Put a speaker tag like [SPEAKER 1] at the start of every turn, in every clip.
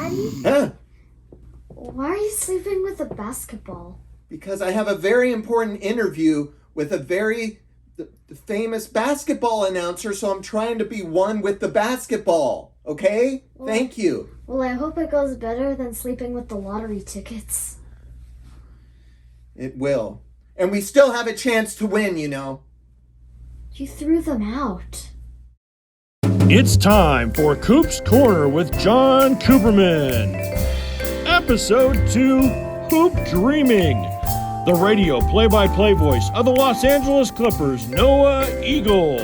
[SPEAKER 1] Daddy?
[SPEAKER 2] Huh?
[SPEAKER 1] Why are you sleeping with a basketball?
[SPEAKER 2] Because I have a very important interview with a very famous basketball announcer, so I'm trying to be one with the basketball. Okay? Thank you.
[SPEAKER 1] Well, I hope it goes better than sleeping with the lottery tickets.
[SPEAKER 2] It will. And we still have a chance to win, you know.
[SPEAKER 1] You threw them out.
[SPEAKER 3] It's time for Koop's Corner with John Cooperman. Episode 2, Hoop Dreaming. The radio play-by-play voice of the Los Angeles Clippers, Noah Eagle.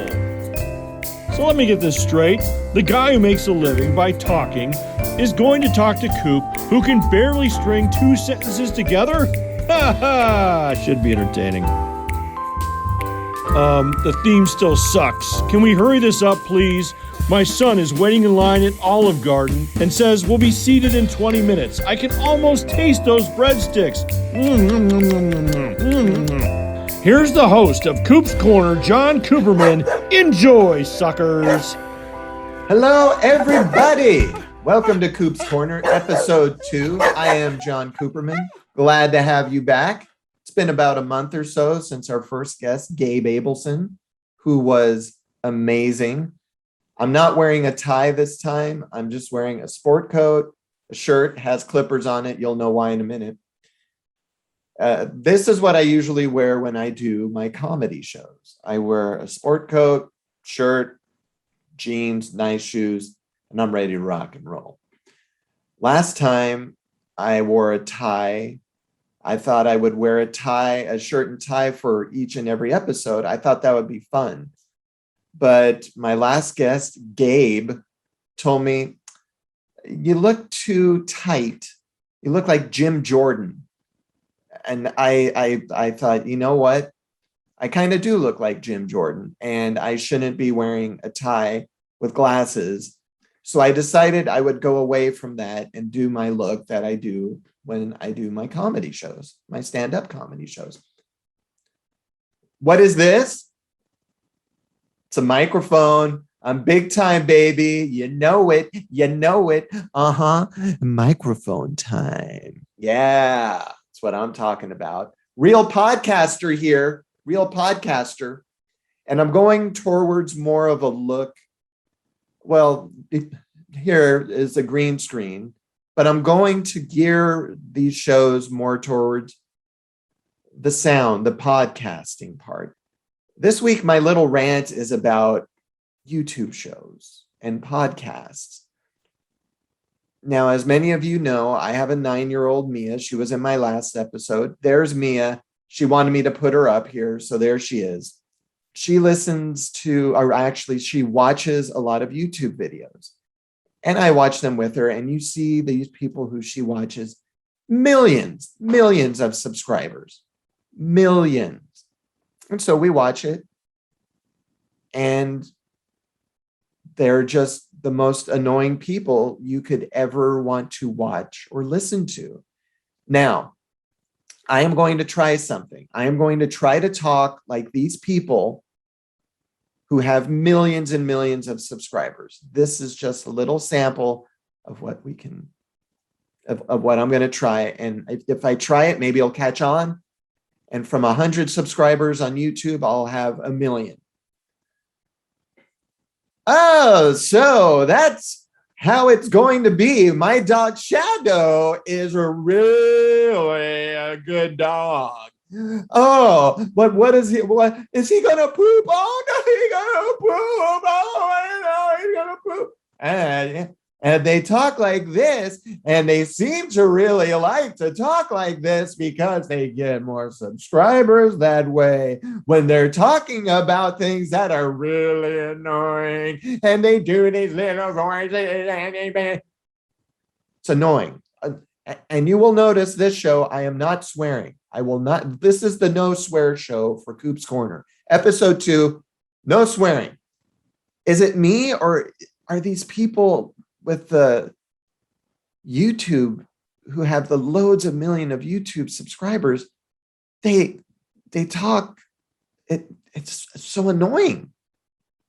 [SPEAKER 3] So let me get this straight. The guy who makes a living by talking is going to talk to Koop, who can barely string 2 sentences together? Ha ha! Should be entertaining. The theme still sucks. Can we hurry this up, please? My son is waiting in line at Olive Garden and says we'll be seated in 20 minutes. I can almost taste those breadsticks. Here's the host of Koop's Corner, John Cooperman. Enjoy, suckers.
[SPEAKER 2] Hello, everybody. Welcome to Koop's Corner, episode 2. I am John Cooperman. Glad to have you back. It's been about a month or so since our first guest, Gabe Abelson, who was amazing. I'm not wearing a tie this time. I'm just wearing a sport coat. The shirt has Clippers on it. You'll know why in a minute. This is what I usually wear when I do my comedy shows. I wear a sport coat, shirt, jeans, nice shoes, and I'm ready to rock and roll. Last time I wore a tie. I thought I would wear a shirt and tie for each and every episode. I thought that would be fun. But my last guest, Gabe, told me, you look too tight. You look like Jim Jordan. And I thought, you know what? I kind of do look like Jim Jordan, and I shouldn't be wearing a tie with glasses. So I decided I would go away from that and do my look that I do when I do my comedy shows, my stand-up comedy shows. What is this? It's a microphone. I'm big time, baby. You know it. You know it. Microphone time. Yeah, that's what I'm talking about. Real podcaster here. Real podcaster. And I'm going towards more of a look. Well, here is a green screen, but I'm going to gear these shows more towards the sound, the podcasting part. This week, my little rant is about YouTube shows and podcasts. Now, as many of you know, I have a 9-year-old Mia. She was in my last episode. There's Mia. She wanted me to put her up here, so there she is. She listens to, or actually, she watches a lot of YouTube videos. And I watch them with her, and you see these people who she watches, millions of subscribers, millions. And so we watch it, and they're just the most annoying people you could ever want to watch or listen to. Now, I am going to try something. I am going to try to talk like these people who have millions and millions of subscribers. This is just a little sample of what we can, of what I'm going to try. And if I try it, maybe it'll catch on. And from 100 subscribers on YouTube, I'll have 1 million. Oh, so that's how it's going to be. My dog Shadow is really a good dog. Oh, but what is he? What is he gonna poop? Oh no, he's gonna poop. Oh no, he's gonna poop. And they talk like this, and they seem to really like to talk like this because they get more subscribers that way when they're talking about things that are really annoying, and they do these little voices. It's annoying. And you will notice this show, I am not swearing. I will not. This is the no swear show for Koop's Corner. Episode 2, no swearing. Is it me, or are these people with the YouTube who have the loads of million of YouTube subscribers? They talk. It's so annoying,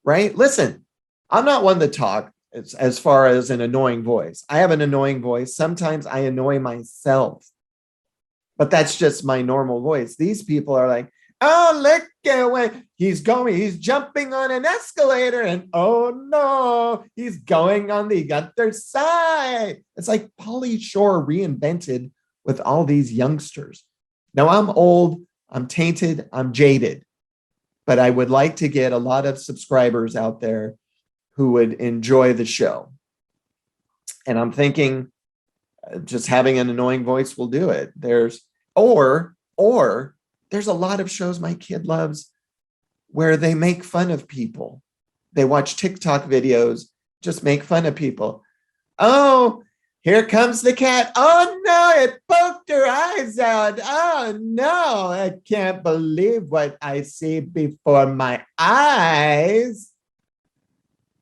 [SPEAKER 2] right? Listen, I'm not one to talk. as far as an annoying voice. I have an annoying voice. Sometimes I annoy myself, but that's just my normal voice. These people are like, oh, look at what he's going. He's jumping on an escalator and oh no, he's going on the other side. It's like Pauly Shore reinvented with all these youngsters. Now I'm old, I'm tainted, I'm jaded, but I would like to get a lot of subscribers out there who would enjoy the show. And I'm thinking just having an annoying voice will do it. Or there's a lot of shows my kid loves where they make fun of people. They watch TikTok videos, just make fun of people. Oh, here comes the cat. Oh no, it poked her eyes out. Oh no, I can't believe what I see before my eyes.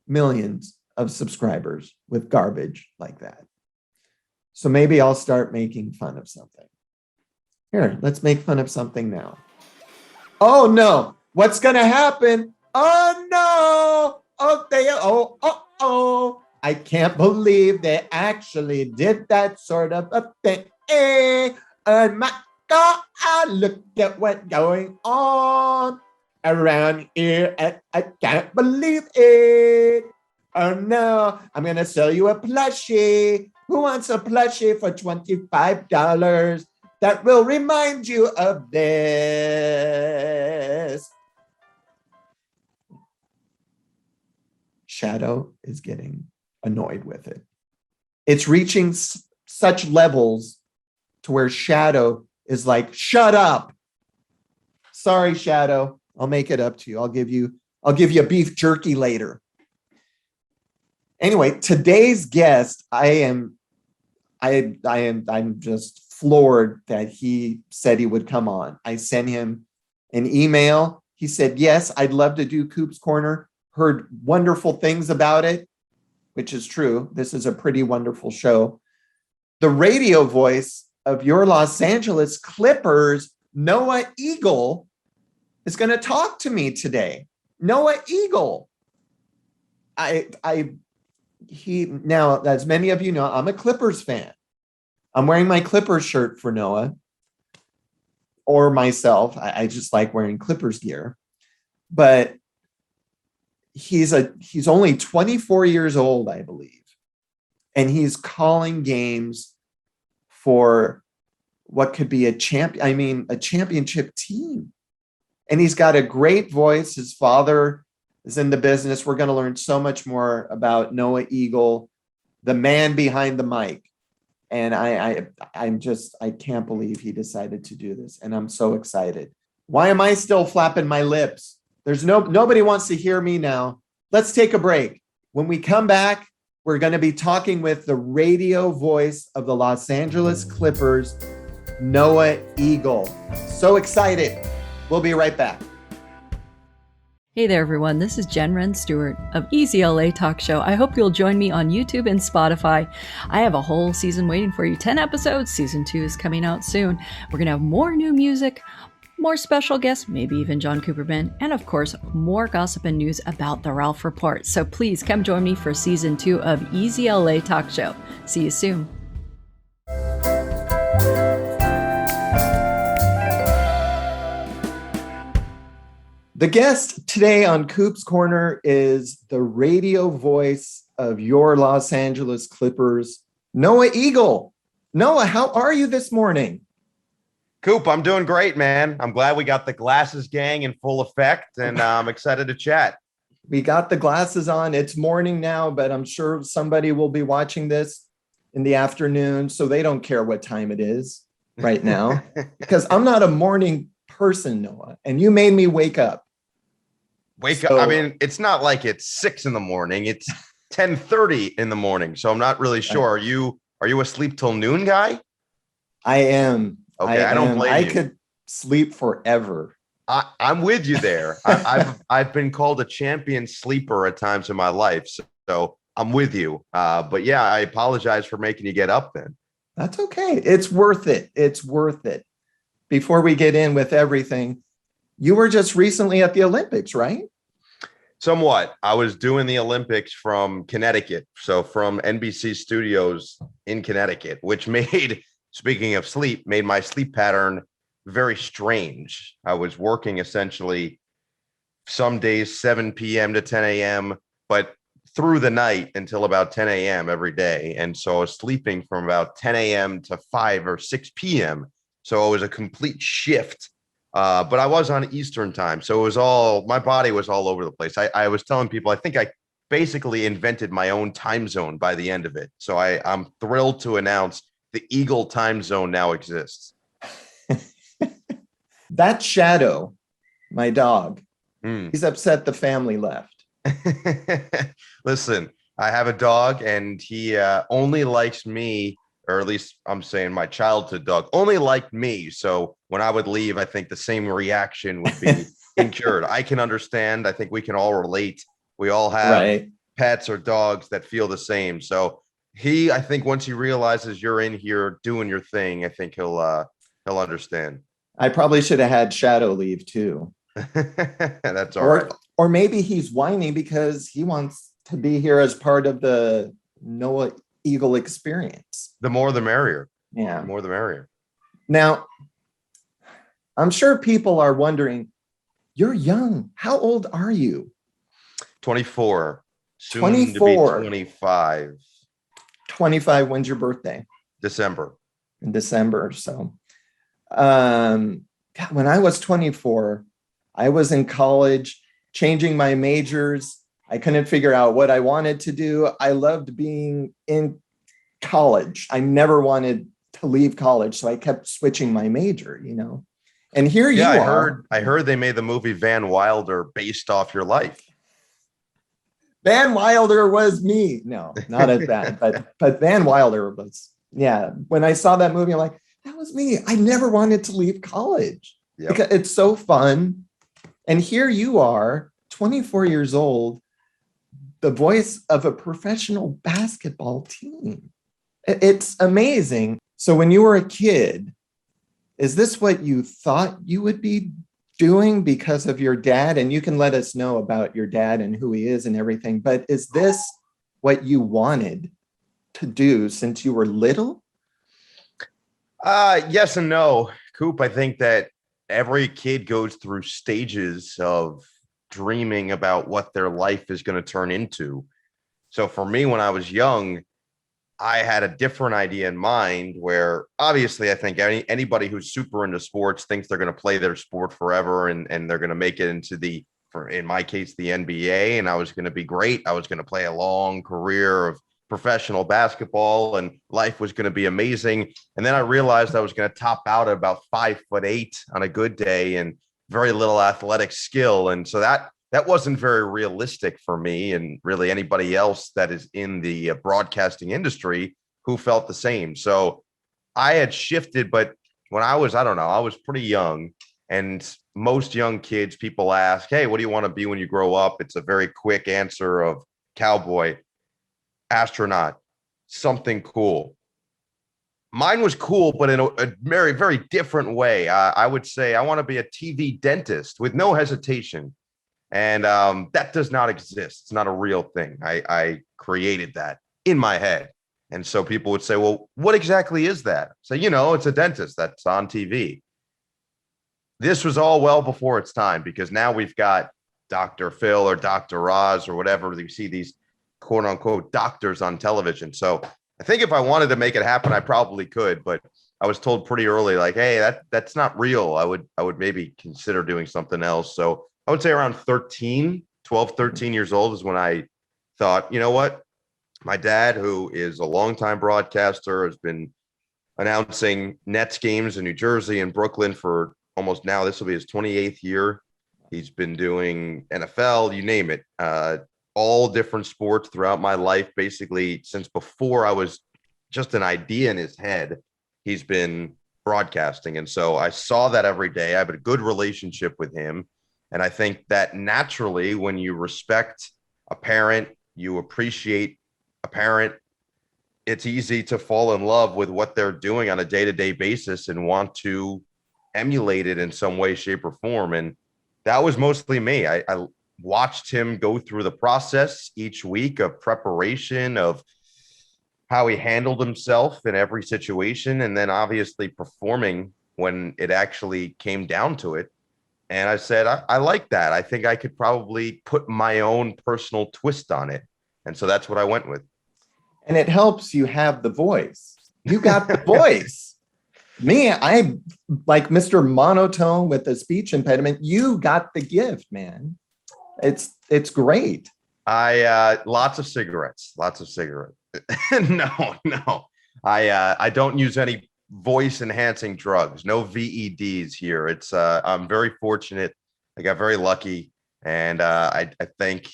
[SPEAKER 2] Millions of subscribers with garbage like that. So maybe I'll start making fun of something. Here, let's make fun of something now. Oh no, what's gonna happen? Oh no, I can't believe they actually did that sort of a thing. Oh my God, look at what's going on around here. I can't believe it. Oh no, I'm gonna sell you a plushie. Who wants a plushie for $25? That will remind you of this. Shadow is getting annoyed with it. It's reaching such levels to where Shadow is like, shut up. Sorry, Shadow. I'll make it up to you. I'll give you beef jerky later. Anyway, today's guest, I'm just floored that he said he would come on. I sent him an email. He said, yes, I'd love to do Koop's Corner. Heard wonderful things about it, which is true. This is a pretty wonderful show. The radio voice of your Los Angeles Clippers, Noah Eagle, is going to talk to me today. Noah Eagle. Now, as many of you know, I'm a Clippers fan. I'm wearing my Clippers shirt for Noah or myself. I just like wearing Clippers gear, but he's only 24 years old, I believe. And he's calling games for what could be a championship team. And he's got a great voice. His father is in the business. We're going to learn so much more about Noah Eagle, the man behind the mic. And I can't believe he decided to do this. And I'm so excited. Why am I still flapping my lips? Nobody wants to hear me now. Let's take a break. When we come back, we're going to be talking with the radio voice of the Los Angeles Clippers, Noah Eagle. So excited. We'll be right back.
[SPEAKER 4] Hey there, everyone. This is Jen Wren Stewart of Easy LA Talk Show. I hope you'll join me on YouTube and Spotify. I have a whole season waiting for you. 10 episodes. Season 2 is coming out soon. We're going to have more new music, more special guests, maybe even John Cooperman, and of course, more gossip and news about the Ralph Report. So please come join me for Season 2 of Easy LA Talk Show. See you soon.
[SPEAKER 2] The guest today on Koop's Corner is the radio voice of your Los Angeles Clippers, Noah Eagle. Noah, how are you this morning?
[SPEAKER 5] Koop, I'm doing great, man. I'm glad we got the glasses gang in full effect, and I'm excited to chat.
[SPEAKER 2] We got the glasses on. It's morning now, but I'm sure somebody will be watching this in the afternoon, so they don't care what time it is right now, because I'm not a morning person, Noah, and you made me wake up.
[SPEAKER 5] Wake up. I mean, it's not like it's 6 a.m. It's 10:30 in the morning. So I'm not really sure. Are you a sleep till noon guy?
[SPEAKER 2] I am.
[SPEAKER 5] Okay, I don't blame you.
[SPEAKER 2] I could sleep forever.
[SPEAKER 5] I'm with you there. I've been called a champion sleeper at times in my life. So I'm with you. But yeah, I apologize for making you get up then.
[SPEAKER 2] That's okay. It's worth it. It's worth it. Before we get in with everything, you were just recently at the Olympics, right?
[SPEAKER 5] Somewhat. I was doing the Olympics from Connecticut. So from NBC studios in Connecticut, which made, speaking of sleep, made my sleep pattern very strange. I was working essentially some days 7 p.m. to 10 a.m., but through the night until about 10 a.m. every day. And so I was sleeping from about 10 a.m. to 5 or 6 p.m. So it was a complete shift. But I was on Eastern time. So it was all, my body was all over the place. I was telling people, I think I basically invented my own time zone by the end of it. So I'm thrilled to announce the Eagle time zone now exists.
[SPEAKER 2] That Shadow, my dog, he's upset the family left.
[SPEAKER 5] Listen, I have a dog and he only likes me, or at least I'm saying my childhood dog only liked me. So when I would leave, I think the same reaction would be incurred. I can understand. I think we can all relate. We all have pets or dogs that feel the same. So I think once he realizes you're in here doing your thing, I think he'll understand.
[SPEAKER 2] I probably should have had Shadow leave too.
[SPEAKER 5] That's all right.
[SPEAKER 2] Or maybe he's whining because he wants to be here as part of the Noah Eagle experience.
[SPEAKER 5] The more the merrier.
[SPEAKER 2] Yeah.
[SPEAKER 5] The more the merrier.
[SPEAKER 2] Now, I'm sure people are wondering, you're young. How old are you?
[SPEAKER 5] 24. Soon
[SPEAKER 2] 24.
[SPEAKER 5] to be 25.
[SPEAKER 2] 25. When's your birthday?
[SPEAKER 5] December.
[SPEAKER 2] In December. So, when I was 24, I was in college, changing my majors. I couldn't figure out what I wanted to do. I loved being in college. I never wanted to leave college, so I kept switching my major, And here you are.
[SPEAKER 5] I heard they made the movie Van Wilder based off your life.
[SPEAKER 2] Van Wilder was me. No, not as bad, but Van Wilder was, yeah. When I saw that movie, I'm like, that was me. I never wanted to leave college because it's so fun. And here you are, 24 years old, the voice of a professional basketball team. It's amazing. So when you were a kid, is this what you thought you would be doing because of your dad? And you can let us know about your dad and who he is and everything. But is this what you wanted to do since you were little?
[SPEAKER 5] Yes and no, Koop. I think that every kid goes through stages of dreaming about what their life is going to turn into. So for me, when I was young, I had a different idea in mind where obviously I think anybody who's super into sports thinks they're going to play their sport forever and they're going to make it into in my case, the NBA. And I was going to be great. I was going to play a long career of professional basketball and life was going to be amazing. And then I realized I was going to top out at about 5'8" on a good day and very little athletic skill. And so that wasn't very realistic for me and really anybody else that is in the broadcasting industry who felt the same. So I had shifted, but when I was pretty young, and most young kids, people ask, hey, what do you want to be when you grow up? It's a very quick answer of cowboy, astronaut, something cool. Mine was cool, but in a very, very different way. I would say I want to be a TV dentist with no hesitation. And that does not exist. It's not a real thing. I created that in my head. And so people would say, well, what exactly is that? So, it's a dentist that's on TV. This was all well before its time because now we've got Dr. Phil or Dr. Oz or whatever. You see these quote unquote doctors on television. So I think if I wanted to make it happen, I probably could. But I was told pretty early, like, hey, that's not real. I would maybe consider doing something else. So I would say around 13 years old is when I thought, you know what? My dad, who is a longtime broadcaster, has been announcing Nets games in New Jersey and Brooklyn for almost now. This will be his 28th year. He's been doing NFL, you name it, all different sports throughout my life, basically since before I was just an idea in his head. He's been broadcasting. And so I saw that every day. I have a good relationship with him. And I think that naturally, when you respect a parent, you appreciate a parent, it's easy to fall in love with what they're doing on a day-to-day basis and want to emulate it in some way, shape, or form. And that was mostly me. I watched him go through the process each week of preparation, of how he handled himself in every situation, and then obviously performing when it actually came down to it. And I said, I like that. I think I could probably put my own personal twist on it. And so that's what I went with.
[SPEAKER 2] And it helps you have the voice. You got the voice. Me, I like Mr. Monotone with the speech impediment. You got the gift, man. It's great.
[SPEAKER 5] Lots of cigarettes. No. I don't use any voice enhancing drugs. No VEDs here. It's I'm very fortunate. I got very lucky, and I think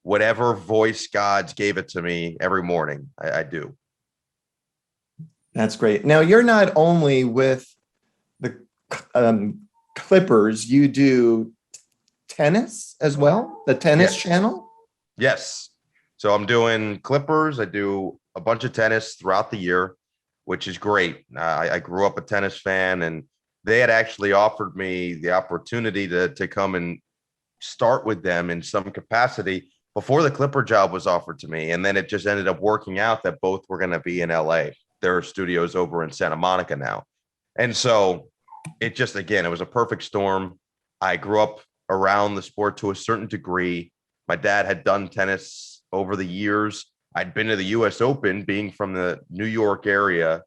[SPEAKER 5] whatever voice gods gave it to me every morning, I do.
[SPEAKER 2] That's great. Now you're not only with the Clippers, you do tennis as well, the tennis channel?
[SPEAKER 5] Yes. So I'm doing Clippers. I do a bunch of tennis throughout the year, which is great. I grew up a tennis fan, and they had actually offered me the opportunity to come and start with them in some capacity before the Clipper job was offered to me. And then it just ended up working out that both were going to be in LA. There are studios over in Santa Monica now. And so it just, again, it was a perfect storm. I grew up around the sport to a certain degree. My dad had done tennis over the years. I'd been to the US Open, being from the New York area,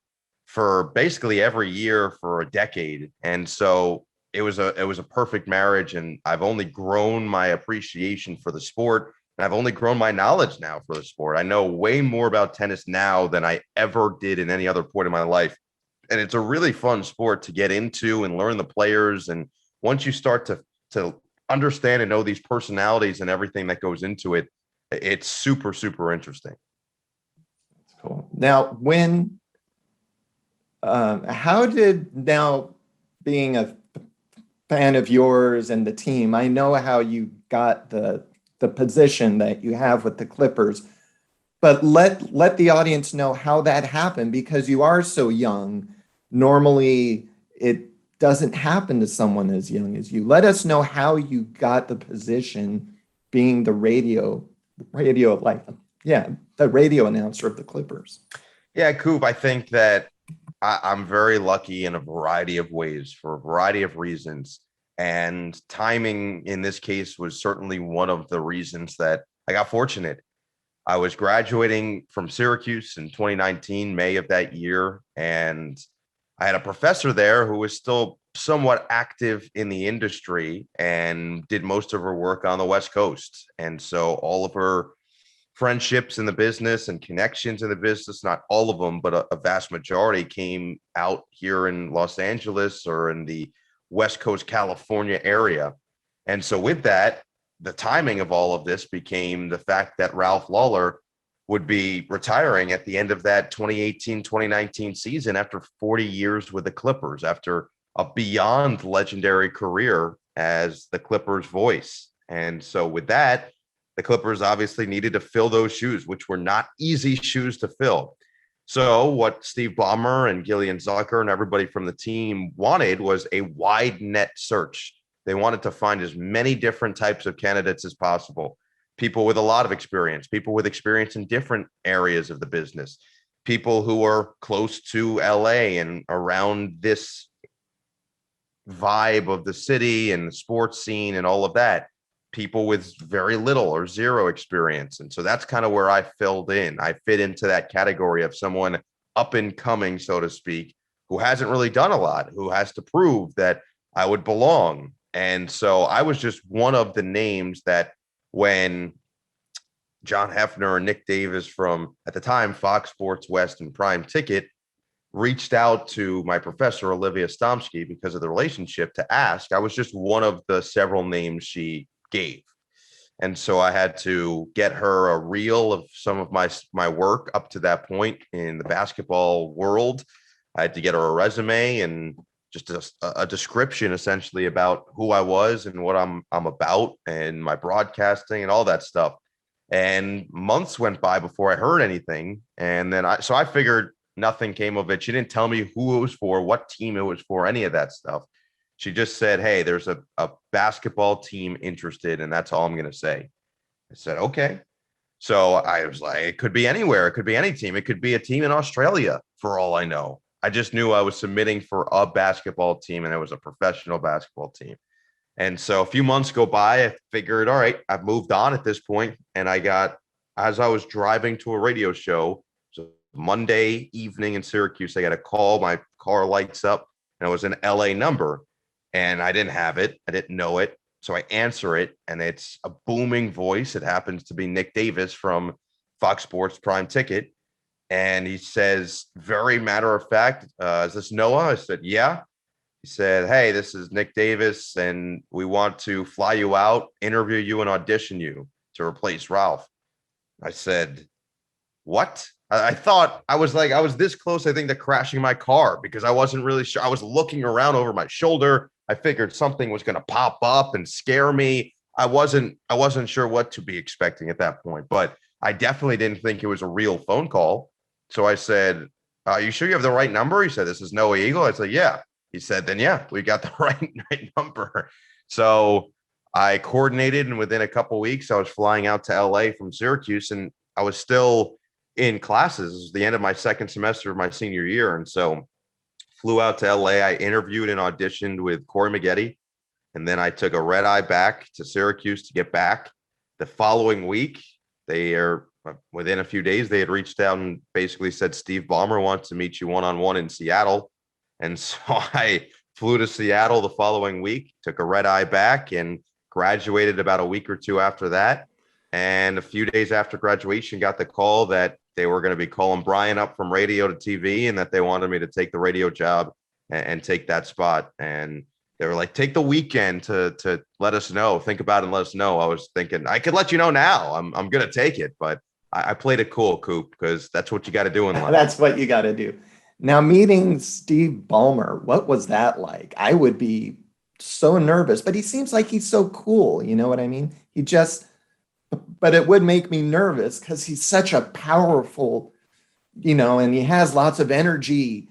[SPEAKER 5] for basically every year for a decade. And so it was a perfect marriage. And I've only grown my appreciation for the sport. And I've only grown my knowledge now for the sport. I know way more about tennis now than I ever did in any other point in my life. And it's a really fun sport to get into and learn the players. And once you start to understand and know these personalities and everything that goes into it, it's super, super interesting.
[SPEAKER 2] That's cool. Now, how did, now being a fan of yours and the team, I know how you got the position that you have with the Clippers, but let the audience know how that happened, because you are so young. Normally it doesn't happen to someone as young as you. Let us know how you got the position, being the radio announcer of the Clippers.
[SPEAKER 5] Yeah, Koop, I think that I'm very lucky in a variety of ways for a variety of reasons. And timing in this case was certainly one of the reasons that I got fortunate. I was graduating from Syracuse in 2019, May of that year. And I had a professor there who was still somewhat active in the industry and did most of her work on the West Coast. And so all of her friendships in the business and connections in the business, not all of them, but a vast majority, came out here in Los Angeles or in the West Coast California area. And so with that, the timing of all of this became the fact that Ralph Lawler would be retiring at the end of that 2018-2019 season after 40 years with the Clippers, after a beyond legendary career as the Clippers voice. And so with that, the Clippers obviously needed to fill those shoes, which were not easy shoes to fill. So what Steve Ballmer and Gillian Zucker and everybody from the team wanted was a wide net search. They wanted to find as many different types of candidates as possible. People with a lot of experience, people with experience in different areas of the business, people who are close to LA and around this vibe of the city and the sports scene and all of that, people with very little or zero experience. And so that's kind of where I filled in. I fit into that category of someone up and coming, so to speak, who hasn't really done a lot, who has to prove that I would belong. And so I was just one of the names that when John Hefner and Nick Davis from, at the time, Fox Sports West and Prime Ticket reached out to my professor, Olivia Stomsky, because of the relationship, to ask, I was just one of the several names she gave. And so I had to get her a reel of some of my work up to that point in the basketball world. I had to get her a resume and just a description essentially about who I was and what I'm about and my broadcasting and all that stuff. And months went by before I heard anything. And then I figured nothing came of it. She didn't tell me who it was for, what team it was for, any of that stuff. She just said, hey, there's a basketball team interested, and that's all I'm going to say. I said, okay. So I was like, it could be anywhere. It could be any team. It could be a team in Australia for all I know. I just knew I was submitting for a basketball team, and it was a professional basketball team. And so a few months go by, I figured, all right, I've moved on at this point. And as I was driving to a radio show, so Monday evening in Syracuse, I got a call, my car lights up, and it was an LA number. And I didn't have it. I didn't know it. So I answer it, and it's a booming voice. It happens to be Nick Davis from Fox Sports Prime Ticket. And he says, very matter of fact, is this Noah? I said, yeah. He said, hey, this is Nick Davis, and we want to fly you out, interview you, and audition you to replace Ralph. I said, what? I thought I was this close, I think, to crashing my car because I wasn't really sure. I was looking around over my shoulder. I figured something was going to pop up and scare me. I wasn't sure what to be expecting at that point, but I definitely didn't think it was a real phone call. So I said, are you sure you have the right number? He said, this is Noah Eagle. I said, yeah. He said, then yeah, we got the right number. So I coordinated, and within a couple of weeks, I was flying out to LA from Syracuse, and I was still in classes. It was the end of my second semester of my senior year. And so flew out to LA. I interviewed and auditioned with Corey Maggette. And then I took a red eye back to Syracuse to get back. The following week, within a few days, they had reached out and basically said, Steve Ballmer wants to meet you one-on-one in Seattle. And so I flew to Seattle the following week, took a red eye back, and graduated about a week or two after that. And a few days after graduation, got the call that they were going to be calling Brian up from radio to TV, and that they wanted me to take the radio job and take that spot. And they were like, take the weekend to let us know. Think about it and let us know. I was thinking I could let you know now. I'm going to take it, but I played it cool, Koop, because that's what you got to do in life.
[SPEAKER 2] That's what you got to do. Now, meeting Steve Ballmer, what was that like? I would be so nervous, but he seems like he's so cool. You know what I mean? But it would make me nervous because he's such a powerful, and he has lots of energy.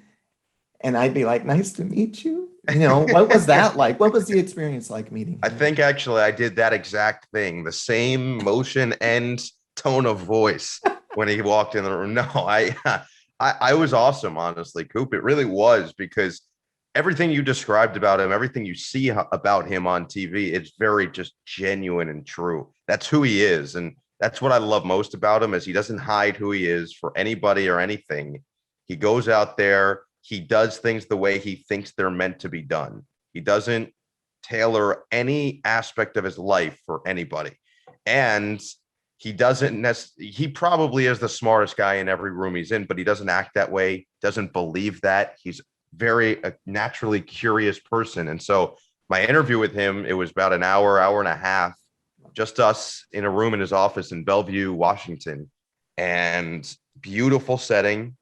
[SPEAKER 2] And I'd be like, nice to meet you. What was that like? What was the experience like meeting him?
[SPEAKER 5] I think actually I did that exact thing, the same motion and tone of voice when he walked in the room. No, I was awesome, honestly, Koop. It really was, because everything you described about him, everything you see about him on TV, it's very just genuine and true. That's who he is. And that's what I love most about him, is he doesn't hide who he is for anybody or anything. He goes out there, he does things the way he thinks they're meant to be done. He doesn't tailor any aspect of his life for anybody. And he probably is the smartest guy in every room he's in, but he doesn't act that way, doesn't believe that. He's a naturally curious person. And so my interview with him, it was about an hour and a half, just us in a room in his office in Bellevue, Washington, and beautiful setting,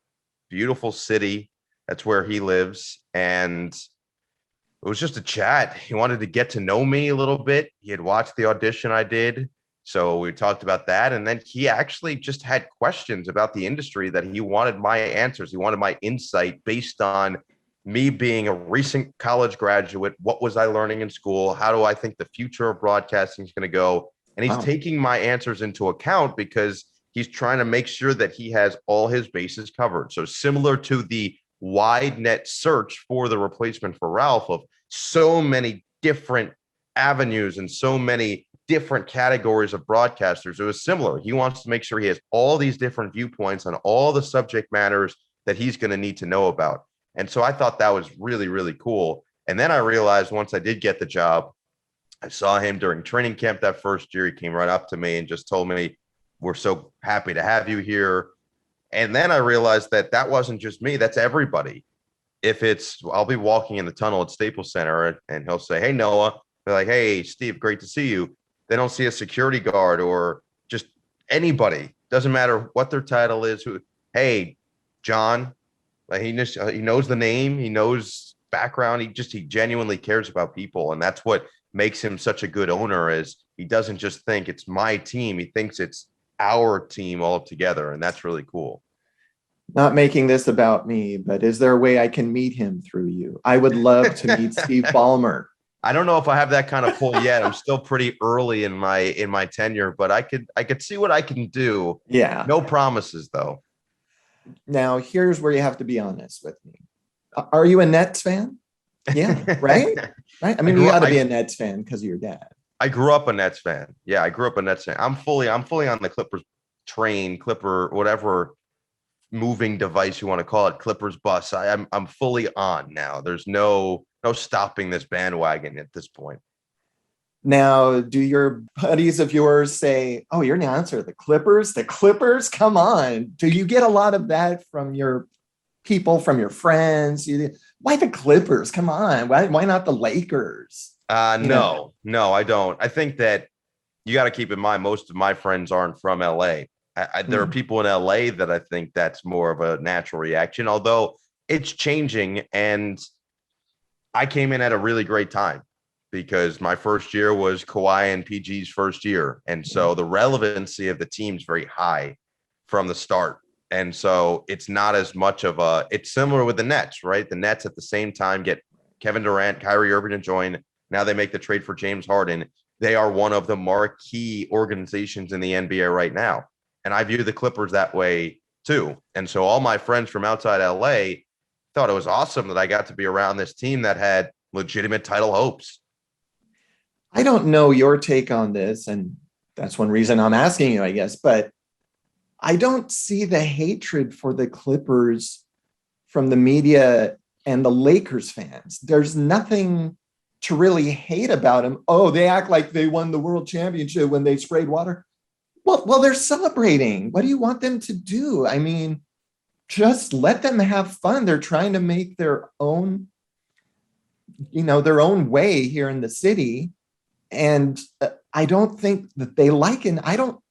[SPEAKER 5] beautiful city. That's where he lives. And it was just a chat. He wanted to get to know me a little bit. He had watched the audition I did. So we talked about that. And then he actually just had questions about the industry that he wanted my answers. He wanted my insight based on me being a recent college graduate. What was I learning in school? How do I think the future of broadcasting is going to go? And he's taking my answers into account because he's trying to make sure that he has all his bases covered. So similar to the wide net search for the replacement for Ralph, of so many different avenues and so many different categories of broadcasters, it was similar. He wants to make sure he has all these different viewpoints on all the subject matters that he's going to need to know about. And so I thought that was really, really cool. And then I realized once I did get the job, I saw him during training camp that first year. He came right up to me and just told me, we're so happy to have you here. And then I realized that wasn't just me, that's everybody. I'll be walking in the tunnel at Staples Center and he'll say, hey, Noah. They're like, hey, Steve, great to see you. They don't see a security guard or just anybody. Doesn't matter what their title is. Hey, John. Like he knows the name. He knows background. He genuinely cares about people. And that's what makes him such a good owner, is he doesn't just think it's my team. He thinks it's our team all together. And that's really cool.
[SPEAKER 2] Not making this about me, but is there a way I can meet him through you? I would love to meet Steve Ballmer.
[SPEAKER 5] I don't know if I have that kind of pull yet. I'm still pretty early in my tenure, but I could see what I can do.
[SPEAKER 2] Yeah.
[SPEAKER 5] No promises though.
[SPEAKER 2] Now, here's where you have to be honest with me. Are you a Nets fan? Yeah, right? Right. I mean, you got to be a Nets fan because of your dad.
[SPEAKER 5] I grew up a Nets fan. Yeah, I grew up a Nets fan. I'm fully on the Clippers train, Clipper, whatever moving device you want to call it, Clippers bus. I'm fully on now. There's no stopping this bandwagon at this point.
[SPEAKER 2] Now, do your buddies of yours say, "Oh, you're an answer, the Clippers? The Clippers? Come on!" Do you get a lot of that from your people, from your friends? Why the Clippers? Come on! Why not the Lakers?
[SPEAKER 5] No, I don't. I think that you got to keep in mind most of my friends aren't from LA. There are people in LA that I think that's more of a natural reaction, although it's changing. And I came in at a really great time because my first year was Kawhi and PG's first year. And so the relevancy of the team's very high from the start. And so it's not as much of it's similar with the Nets, right? The Nets at the same time get Kevin Durant, Kyrie Irving to join. Now they make the trade for James Harden. They are one of the marquee organizations in the NBA right now. And I view the Clippers that way too. And so all my friends from outside LA thought it was awesome that I got to be around this team that had legitimate title hopes.
[SPEAKER 2] I don't know your take on this, and that's one reason I'm asking you, I guess, but I don't see the hatred for the Clippers from the media and the Lakers fans. There's nothing to really hate about them. Oh, they act like they won the world championship when they sprayed water. Well, they're celebrating. What do you want them to do? I mean, just let them have fun. They're trying to make their own, their own way here in the city. And I don't think that they like it. I don't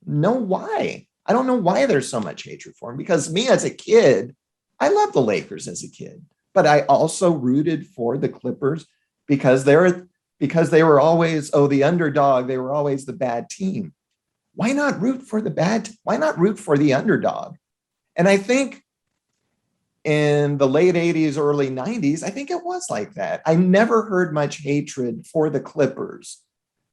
[SPEAKER 2] know why. I don't know why there's so much hatred for them. Because me as a kid, I loved the Lakers as a kid, but I also rooted for the Clippers because they were always, the underdog. They were always the bad team. Why not root for the bad? Why not root for the underdog? And I think in the late 80s, early 90s, I think it was like that. I never heard much hatred for the Clippers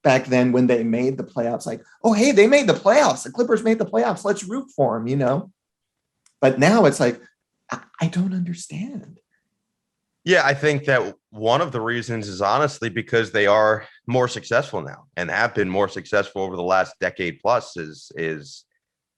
[SPEAKER 2] back then when they made the playoffs. Like, oh, hey, they made the playoffs. The Clippers made the playoffs. Let's root for them, But now it's like, I don't understand.
[SPEAKER 5] Yeah, I think that one of the reasons is honestly because they are more successful now and have been more successful over the last decade plus is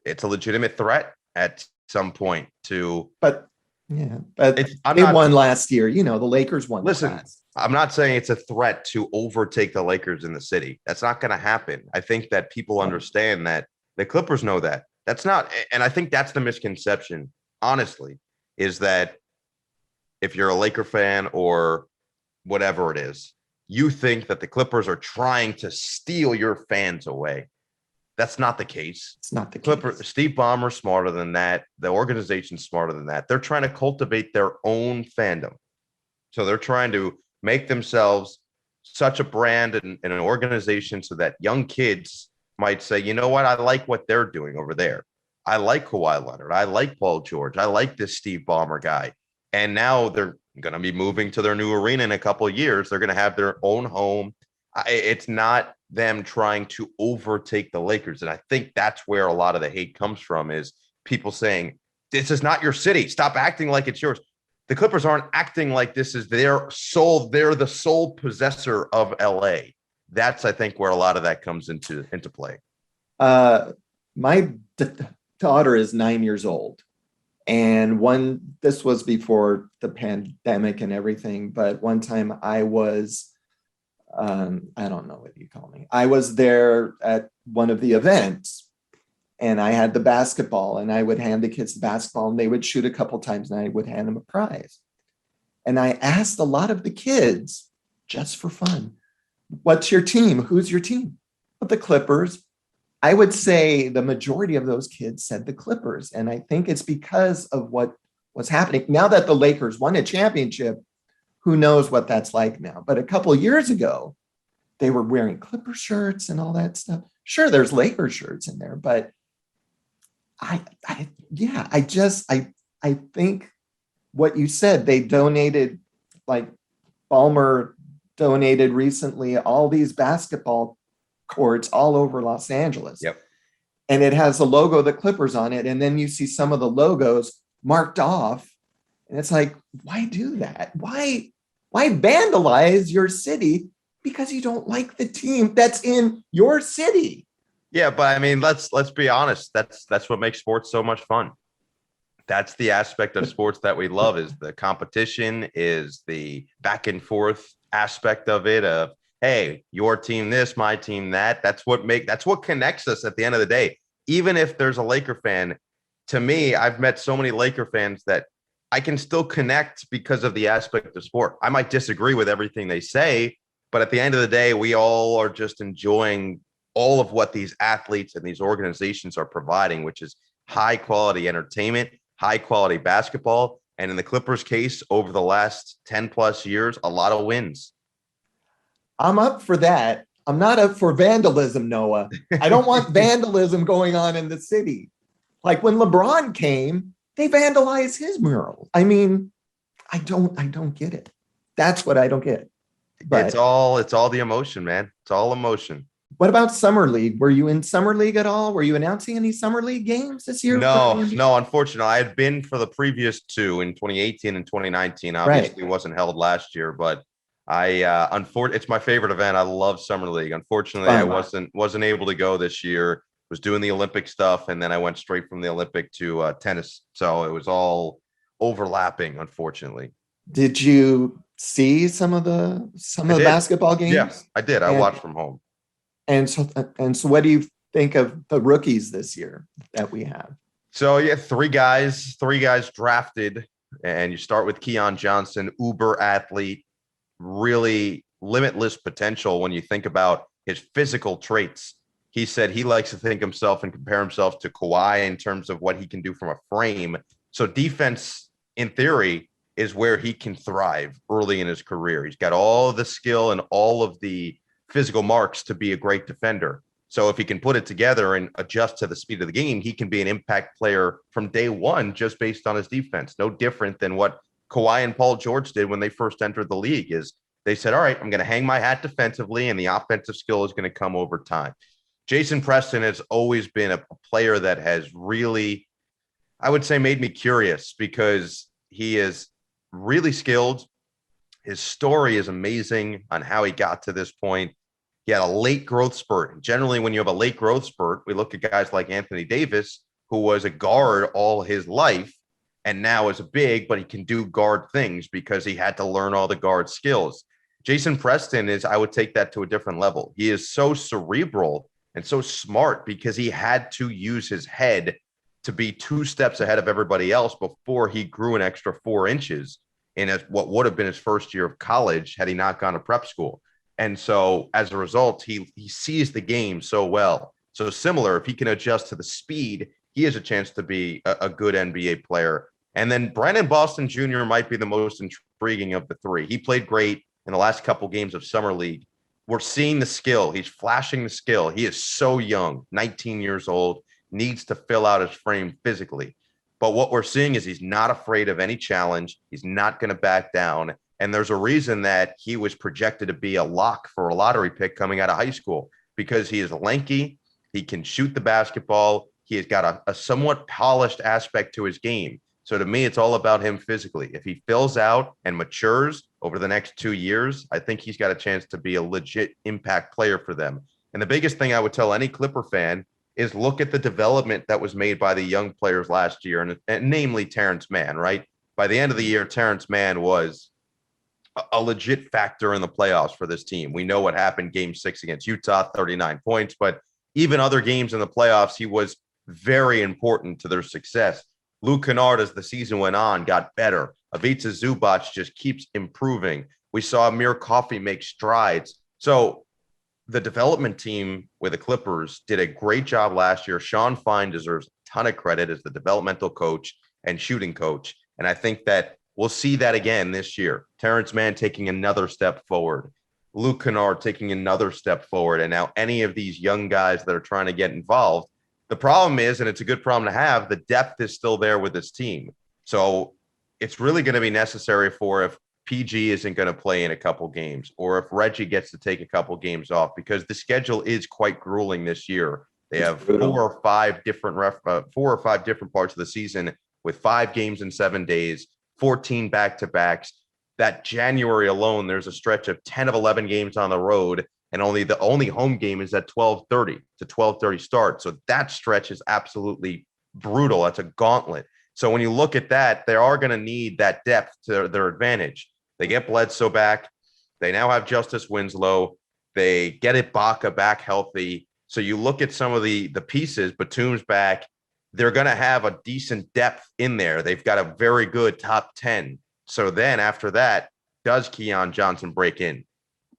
[SPEAKER 5] it's a legitimate threat at some point to.
[SPEAKER 2] But they won last year. The Lakers won.
[SPEAKER 5] Listen, I'm not saying it's a threat to overtake the Lakers in the city. That's not going to happen. I think that people understand that the Clippers know that. That's not, and I think that's the misconception, honestly, is that if you're a Laker fan or whatever it is, you think that the Clippers are trying to steal your fans away. That's not the case.
[SPEAKER 2] It's not the
[SPEAKER 5] case. Steve Ballmer smarter than that. The organization's smarter than that. They're trying to cultivate their own fandom. So they're trying to make themselves such a brand and an organization so that young kids might say, you know what? I like what they're doing over there. I like Kawhi Leonard. I like Paul George. I like this Steve Ballmer guy. And now they're going to be moving to their new arena in a couple of years. They're going to have their own home. It's not them trying to overtake the Lakers. And I think that's where a lot of the hate comes from is people saying, this is not your city. Stop acting like it's yours. The Clippers aren't acting like this is their soul. They're the sole possessor of LA. That's, I think, where a lot of that comes into play.
[SPEAKER 2] My daughter is 9 years old. And this was before the pandemic and everything, but one time I was, I don't know what you call me. I was there at one of the events and I had the basketball and I would hand the kids the basketball and they would shoot a couple times and I would hand them a prize. And I asked a lot of the kids just for fun, what's your team? Who's your team? But the Clippers. I would say the majority of those kids said the Clippers. And I think it's because of what was happening. Now that the Lakers won a championship, who knows what that's like now. But a couple of years ago, they were wearing Clipper shirts and all that stuff. Sure, there's Lakers shirts in there, but I think what you said, they donated, like Ballmer donated recently, all these basketball courts all over Los Angeles.
[SPEAKER 5] Yep.
[SPEAKER 2] And it has the logo of the Clippers on it. And then you see some of the logos marked off. And it's like, why do that? Why vandalize your city because you don't like the team that's in your city?
[SPEAKER 5] Yeah, but I mean, let's be honest. That's what makes sports so much fun. That's the aspect of sports that we love, is the competition, is the back and forth aspect of it, of, hey, your team this, my team that. That's what connects us at the end of the day. Even if there's a Laker fan, to me, I've met so many Laker fans that I can still connect because of the aspect of sport. I might disagree with everything they say, but at the end of the day, we all are just enjoying all of what these athletes and these organizations are providing, which is high quality entertainment, high quality basketball. And in the Clippers case, over the last 10 plus years, a lot of wins.
[SPEAKER 2] I'm up for that. I'm not up for vandalism, Noah. I don't want vandalism going on in the city. Like when LeBron came, they vandalized his mural. I mean, I don't get it. That's what I don't get. But
[SPEAKER 5] It's all the emotion, man. It's all emotion.
[SPEAKER 2] what about Summer League? Were you in Summer League at all? Were you announcing any Summer League games this year?
[SPEAKER 5] No, unfortunately. I had been for the previous two in 2018 and 2019. Obviously, it wasn't held last year, but it's my favorite event. I love Summer League. Unfortunately, I wasn't able to go this year. Was doing the Olympic stuff, and then I went straight from the Olympic to tennis. So it was all overlapping, unfortunately.
[SPEAKER 2] Did you see some of the basketball games?
[SPEAKER 5] Yes, I did. I watched from home.
[SPEAKER 2] And so what do you think of the rookies this year that we have?
[SPEAKER 5] So yeah, three guys drafted, and you start with Keon Johnson, uber athlete, really limitless potential when you think about his physical traits. He said he likes to think himself and compare himself to Kawhi in terms of what he can do from a frame. So defense, in theory, is where he can thrive early in his career. He's got all the skill and all of the physical marks to be a great defender. So if he can put it together and adjust to the speed of the game, he can be an impact player from day one just based on his defense. No different than what Kawhi and Paul George did when they first entered the league. Is they said, all right, I'm going to hang my hat defensively, and the offensive skill is going to come over time. Jason Preston has always been a player that has really, I would say, made me curious, because he is really skilled. His story is amazing on how he got to this point. He had a late growth spurt. And generally, when you have a late growth spurt, we look at guys like Anthony Davis, who was a guard all his life and now is a big, but he can do guard things because he had to learn all the guard skills. Jason Preston I would take that to a different level. He is so cerebral and so smart because he had to use his head to be 2 steps ahead of everybody else before he grew an extra 4 inches in what would have been his first year of college had he not gone to prep school. And so as a result, he sees the game so well. So similar, if he can adjust to the speed, he has a chance to be a good NBA player. And then Brandon Boston Jr. might be the most intriguing of the three. He played great in the last couple games of Summer League. We're seeing the skill. He's flashing the skill. He is so young, 19 years old, needs to fill out his frame physically. But what we're seeing is he's not afraid of any challenge. He's not going to back down. And there's a reason that he was projected to be a lock for a lottery pick coming out of high school, because he is lanky. He can shoot the basketball. He has got a somewhat polished aspect to his game. So to me, it's all about him physically. If he fills out and matures over the next 2 years, I think he's got a chance to be a legit impact player for them. And the biggest thing I would tell any Clipper fan is look at the development that was made by the young players last year, and namely Terrence Mann, right? By the end of the year, Terrence Mann was a legit factor in the playoffs for this team. We know what happened game 6 against Utah, 39 points, but even other games in the playoffs, he was very important to their success. Luke Kennard, as the season went on, got better. Ivica Zubac just keeps improving. We saw Amir Coffey make strides. So the development team with the Clippers did a great job last year. Sean Fine deserves a ton of credit as the developmental coach and shooting coach. And I think that we'll see that again this year. Terrence Mann taking another step forward. Luke Kennard taking another step forward. And now any of these young guys that are trying to get involved, The problem is, and it's a good problem to have, the depth is still there with this team. So it's really going to be necessary for if PG isn't going to play in a couple games, or if Reggie gets to take a couple games off, because the schedule is quite grueling this year. They have four or five different parts of the season with 5 games in 7 days, 14 back-to-backs. That January alone, there's a stretch of 10 of 11 games on the road, and the only home game is at 12:30 to 12:30 start. So that stretch is absolutely brutal. That's a gauntlet. So when you look at that, they are going to need that depth to their advantage. They get Bledsoe back. They now have Justice Winslow. They get Ibaka back healthy. So you look at some of the pieces, Batum's back. They're going to have a decent depth in there. They've got a very good top 10. So then after that, does Keon Johnson break in?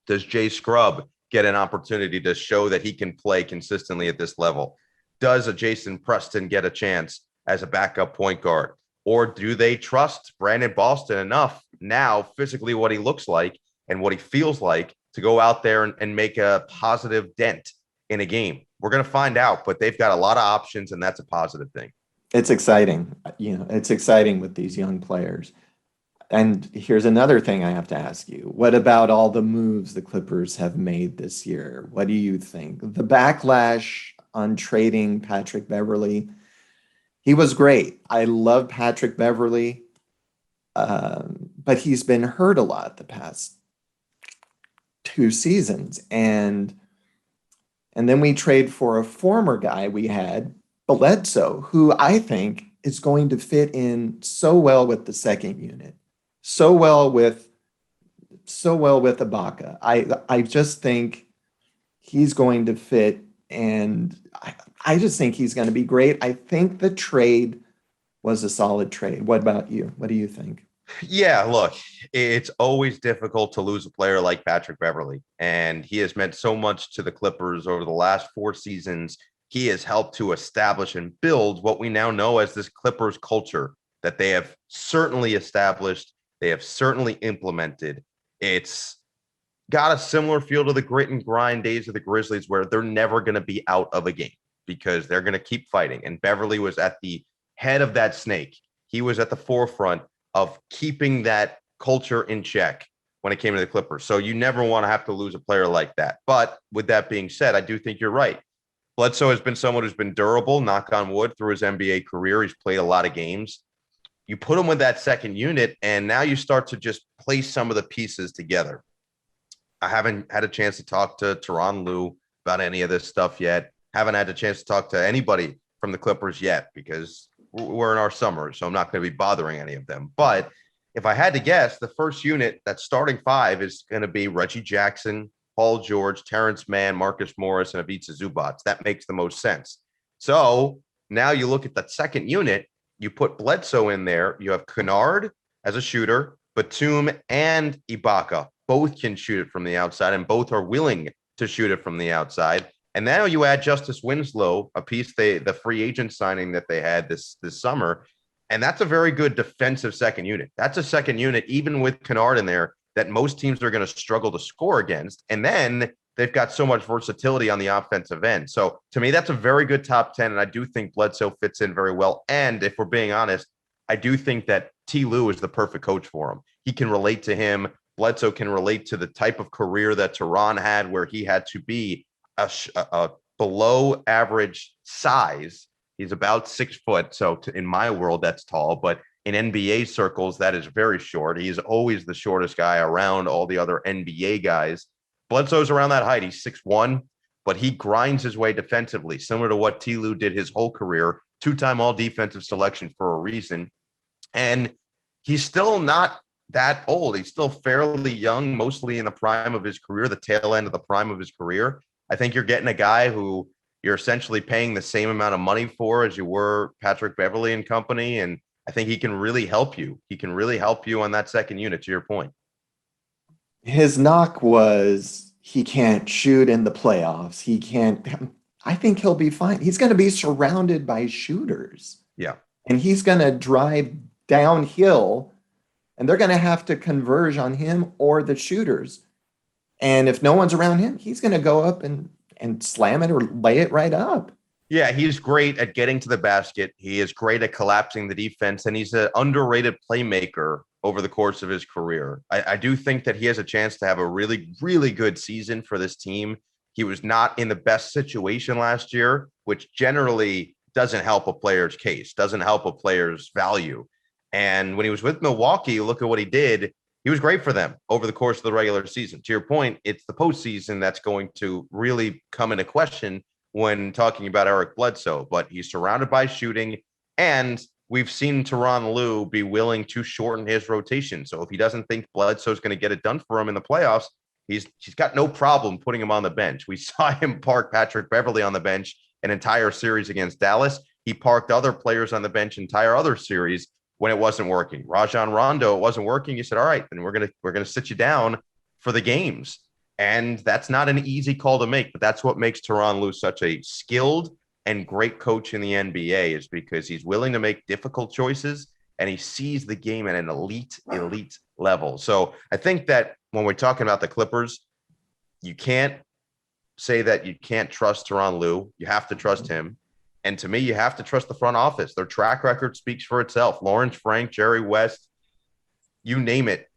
[SPEAKER 5] Does Jay Scrubb get an opportunity to show that he can play consistently at this level? Does a Jason Preston get a chance as a backup point guard? Or do they trust Brandon Boston enough now, physically what he looks like and what he feels like, to go out there and make a positive dent in a game? We're going to find out, but they've got a lot of options, and that's a positive thing.
[SPEAKER 2] It's exciting. It's exciting with these young players. And here's another thing I have to ask you. What about all the moves the Clippers have made this year? What do you think? The backlash on trading Patrick Beverley, he was great. I love Patrick Beverley, but he's been hurt a lot the past 2 seasons. And then we trade for a former guy we had, Bledsoe, who I think is going to fit in so well with the second unit. So well with Ibaka. I just think he's going to fit, and I just think he's going to be great. I think the trade was a solid trade. What about you? What do you think?
[SPEAKER 5] Yeah, look, it's always difficult to lose a player like Patrick Beverley, and he has meant so much to the Clippers over the last 4 seasons. He has helped to establish and build what we now know as this Clippers culture that they have certainly established. They have certainly implemented. It's got a similar feel to the grit and grind days of the Grizzlies, where they're never going to be out of a game because they're going to keep fighting. And Beverly was at the head of that snake. He was at the forefront of keeping that culture in check when it came to the Clippers. So you never want to have to lose a player like that. But with that being said, I do think you're right. Bledsoe has been someone who's been durable, knock on wood, through his NBA career. He's played a lot of games. You put him with that second unit, and now you start to just place some of the pieces together. I haven't had a chance to talk to Tyronn Lue about any of this stuff yet. Haven't had a chance to talk to anybody from the Clippers yet because we're in our summer, so I'm not going to be bothering any of them. But if I had to guess, the first unit, that starting 5, is going to be Reggie Jackson, Paul George, Terrence Mann, Marcus Morris, and Ivica Zubac. That makes the most sense. So now you look at that second unit, you put Bledsoe in there. You have Kennard as a shooter, Batum and Ibaka. Both can shoot it from the outside, and both are willing to shoot it from the outside. And now you add Justice Winslow, a piece the free agent signing that they had this summer. And that's a very good defensive second unit. That's a second unit, even with Kennard in there, that most teams are going to struggle to score against. And then they've got so much versatility on the offensive end. So to me, that's a very good top 10. And I do think Bledsoe fits in very well. And if we're being honest, I do think that T. Lue is the perfect coach for him. He can relate to him. Bledsoe can relate to the type of career that Tyronn had, where he had to be a below average size. He's about 6 foot. So in my world, that's tall. But in NBA circles, that is very short. He's always the shortest guy around all the other NBA guys. Bledsoe's around that height. He's 6'1", but he grinds his way defensively, similar to what T. Lue did his whole career, 2-time all-defensive selection for a reason. And he's still not that old. He's still fairly young, mostly in the prime of his career, the tail end of the prime of his career. I think you're getting a guy who you're essentially paying the same amount of money for as you were Patrick Beverley and company. And I think he can really help you. He can really help you on that second unit, to your point.
[SPEAKER 2] His knock was he can't shoot in the playoffs. He can't. I think he'll be fine. He's going to be surrounded by shooters.
[SPEAKER 5] Yeah.
[SPEAKER 2] And he's going to drive downhill, and they're going to have to converge on him or the shooters. And if no one's around him, he's going to go up and slam it or lay it right up.
[SPEAKER 5] Yeah, he's great at getting to the basket. He is great at collapsing the defense, and he's an underrated playmaker over the course of his career. I do think that he has a chance to have a really, really good season for this team. He was not in the best situation last year, which generally doesn't help a player's case, doesn't help a player's value. And when he was with Milwaukee, look at what he did. He was great for them over the course of the regular season. To your point, it's the postseason that's going to really come into question when talking about Eric Bledsoe, but he's surrounded by shooting, and we've seen Tyronn Lue be willing to shorten his rotation. So if he doesn't think Bledsoe's going to get it done for him in the playoffs, he's got no problem putting him on the bench. We saw him park Patrick Beverley on the bench an entire series against Dallas. He parked other players on the bench entire other series when it wasn't working. Rajon Rondo, it wasn't working. He said, all right, then we're gonna sit you down for the games. And that's not an easy call to make, but that's what makes Tyronn Lue such a skilled and great coach in the NBA, is because he's willing to make difficult choices and he sees the game at an elite level. So I think that when we're talking about the Clippers, you can't say that you can't trust Tyronn Lue. You have to trust him. And to me, you have to trust the front office. Their track record speaks for itself. Lawrence Frank, Jerry West, you name it.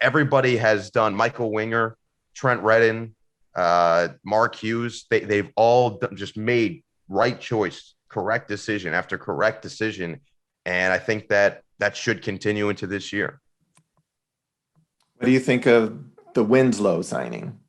[SPEAKER 5] Everybody has done. Michael Winger, Trent Redden, Mark Hughes, they've all just made right choice, correct decision after correct decision. And I think that should continue into this year.
[SPEAKER 2] What do you think of the Winslow signing?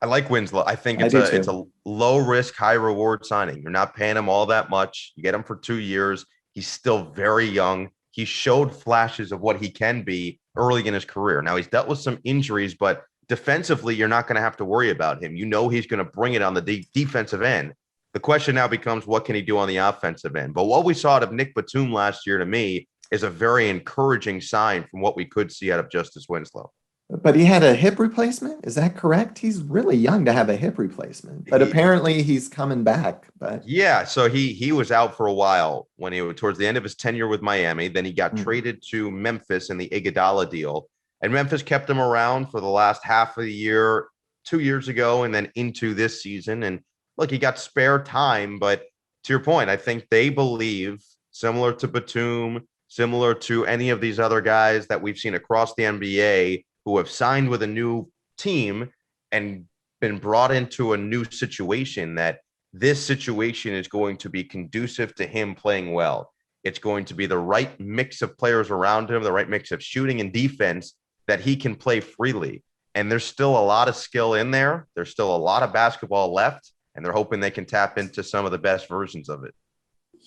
[SPEAKER 5] I like Winslow. I think it's a low risk, high reward signing. You're not paying him all that much. You get him for 2 years. He's still very young. He showed flashes of what he can be early in his career. Now he's dealt with some injuries, but defensively, you're not going to have to worry about him. You know he's going to bring it on the defensive end. The question now becomes, what can he do on the offensive end? But what we saw out of Nick Batum last year, to me, is a very encouraging sign from what we could see out of Justice Winslow.
[SPEAKER 2] But he had a hip replacement. Is that correct? He's really young to have a hip replacement, but apparently he's coming back. But
[SPEAKER 5] yeah, so he was out for a while when he was towards the end of his tenure with Miami. Then he got traded to Memphis in the Iguodala deal. And Memphis kept him around for the last half of the year, 2 years ago, and then into this season. And look, he got spare time. But to your point, I think they believe, similar to Batum, similar to any of these other guys that we've seen across the NBA who have signed with a new team and been brought into a new situation, that this situation is going to be conducive to him playing well. It's going to be the right mix of players around him, the right mix of shooting and defense, that he can play freely. And there's still a lot of skill in there. There's still a lot of basketball left, and they're hoping they can tap into some of the best versions of it.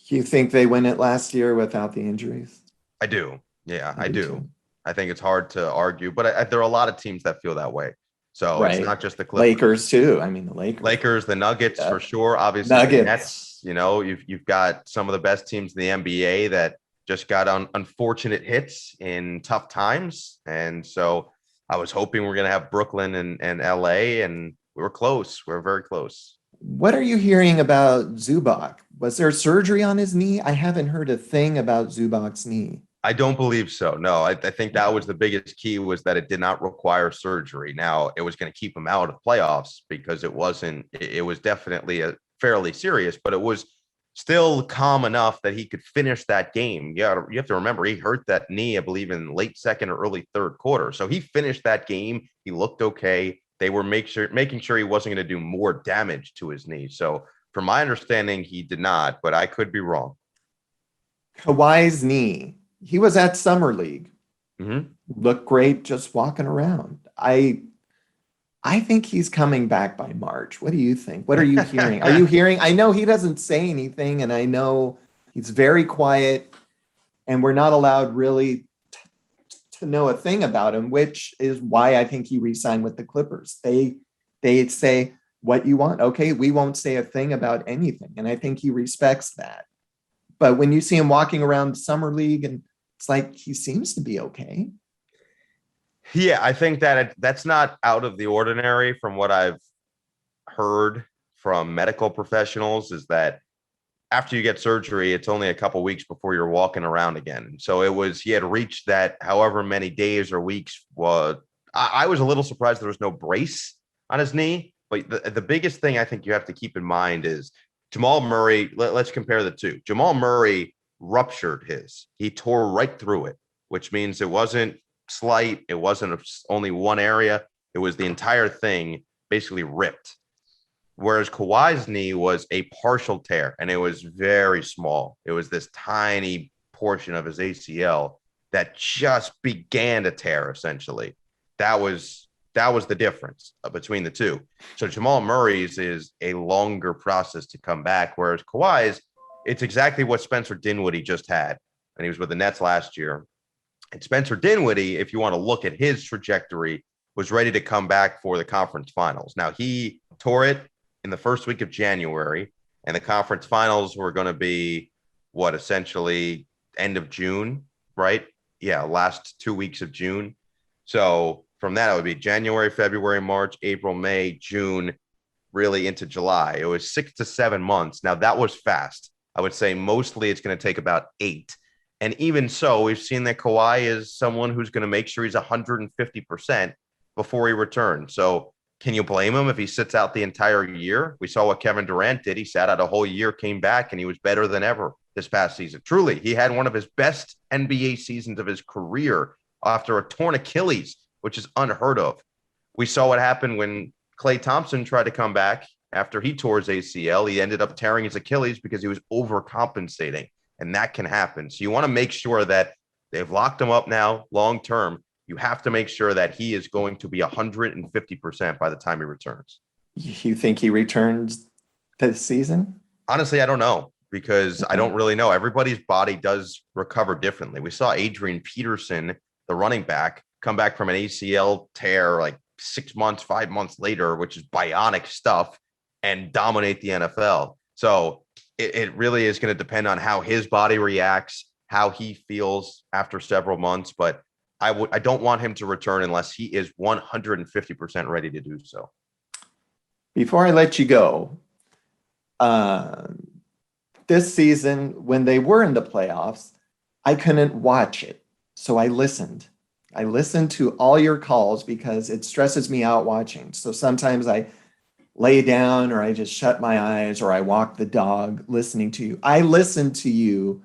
[SPEAKER 2] You think they win it last year without the injuries?
[SPEAKER 5] I do. Yeah, I do. Too. I think it's hard to argue, but there are a lot of teams that feel that way. So It's not just the Clippers.
[SPEAKER 2] Lakers too. I mean, the
[SPEAKER 5] Lakers, the Nuggets for sure. Obviously, the Nets. You know, you've got some of the best teams in the NBA that just got unfortunate hits in tough times, and so I was hoping we're going to have Brooklyn and LA, and we were close. We're very close.
[SPEAKER 2] What are you hearing about Zubac? Was there surgery on his knee? I haven't heard a thing about Zubac's knee.
[SPEAKER 5] I don't believe so. No, I think that was the biggest key, was that it did not require surgery. Now, it was going to keep him out of playoffs because it was definitely a fairly serious, but it was still calm enough that he could finish that game. Yeah, you have to remember, he hurt that knee, I believe, in late second or early third quarter. So he finished that game. He looked okay. They were making sure he wasn't going to do more damage to his knee. So from my understanding, he did not, but I could be wrong.
[SPEAKER 2] Kawhi's knee. He was at Summer League.
[SPEAKER 5] Mm-hmm.
[SPEAKER 2] Looked great just walking around. I think he's coming back by March. What do you think? What are you hearing? Are you hearing? I know he doesn't say anything, and I know he's very quiet, and we're not allowed really to know a thing about him, which is why I think he re-signed with the Clippers. They say what you want. Okay, we won't say a thing about anything, and I think he respects that. But when you see him walking around Summer League, and it's like he seems to be okay.
[SPEAKER 5] Yeah, I think that that's not out of the ordinary from what I've heard from medical professionals, is that after you get surgery, it's only a couple weeks before you're walking around again. So he had reached that however many days or weeks. I was a little surprised there was no brace on his knee. But the biggest thing I think you have to keep in mind is Jamal Murray, let's compare the two. Jamal Murray ruptured his. He tore right through it, which means it wasn't slight. It wasn't only one area. It was the entire thing basically ripped. Whereas Kawhi's knee was a partial tear, and it was very small. It was this tiny portion of his ACL that just began to tear, essentially. That was the difference between the two. So Jamal Murray's is a longer process to come back, whereas Kawhi's, it's exactly what Spencer Dinwiddie just had, and he was with the Nets last year. And Spencer Dinwiddie, if you want to look at his trajectory, was ready to come back for the conference finals. Now, he tore it in the first week of January, and the conference finals were going to be essentially end of June, right? Yeah, last 2 weeks of June. So from that, it would be January, February, March, April, May, June, really into July. It was 6 to 7 months. Now, that was fast. I would say mostly it's going to take about 8. And even so, we've seen that Kawhi is someone who's going to make sure he's 150% before he returns. So can you blame him if he sits out the entire year? We saw what Kevin Durant did. He sat out a whole year, came back, and he was better than ever this past season. Truly, he had one of his best NBA seasons of his career after a torn Achilles, which is unheard of. We saw what happened when Klay Thompson tried to come back after he tore his ACL. He ended up tearing his Achilles because he was overcompensating, and that can happen. So you want to make sure that they've locked him up now long-term. You have to make sure that he is going to be 150% by the time he returns.
[SPEAKER 2] You think he returns this season?
[SPEAKER 5] Honestly, I don't know, because I don't really know. Everybody's body does recover differently. We saw Adrian Peterson, the running back, come back from an ACL tear like 6 months, 5 months later, which is bionic stuff, and dominate the NFL. So it really is going to depend on how his body reacts, how he feels after several months. But I don't want him to return unless he is 150% ready to do so.
[SPEAKER 2] Before I let you go, this season, when they were in the playoffs, I couldn't watch it. So I listened. I listened to all your calls because it stresses me out watching. So sometimes I lay down, or I just shut my eyes, or I walk the dog listening to you. I listened to you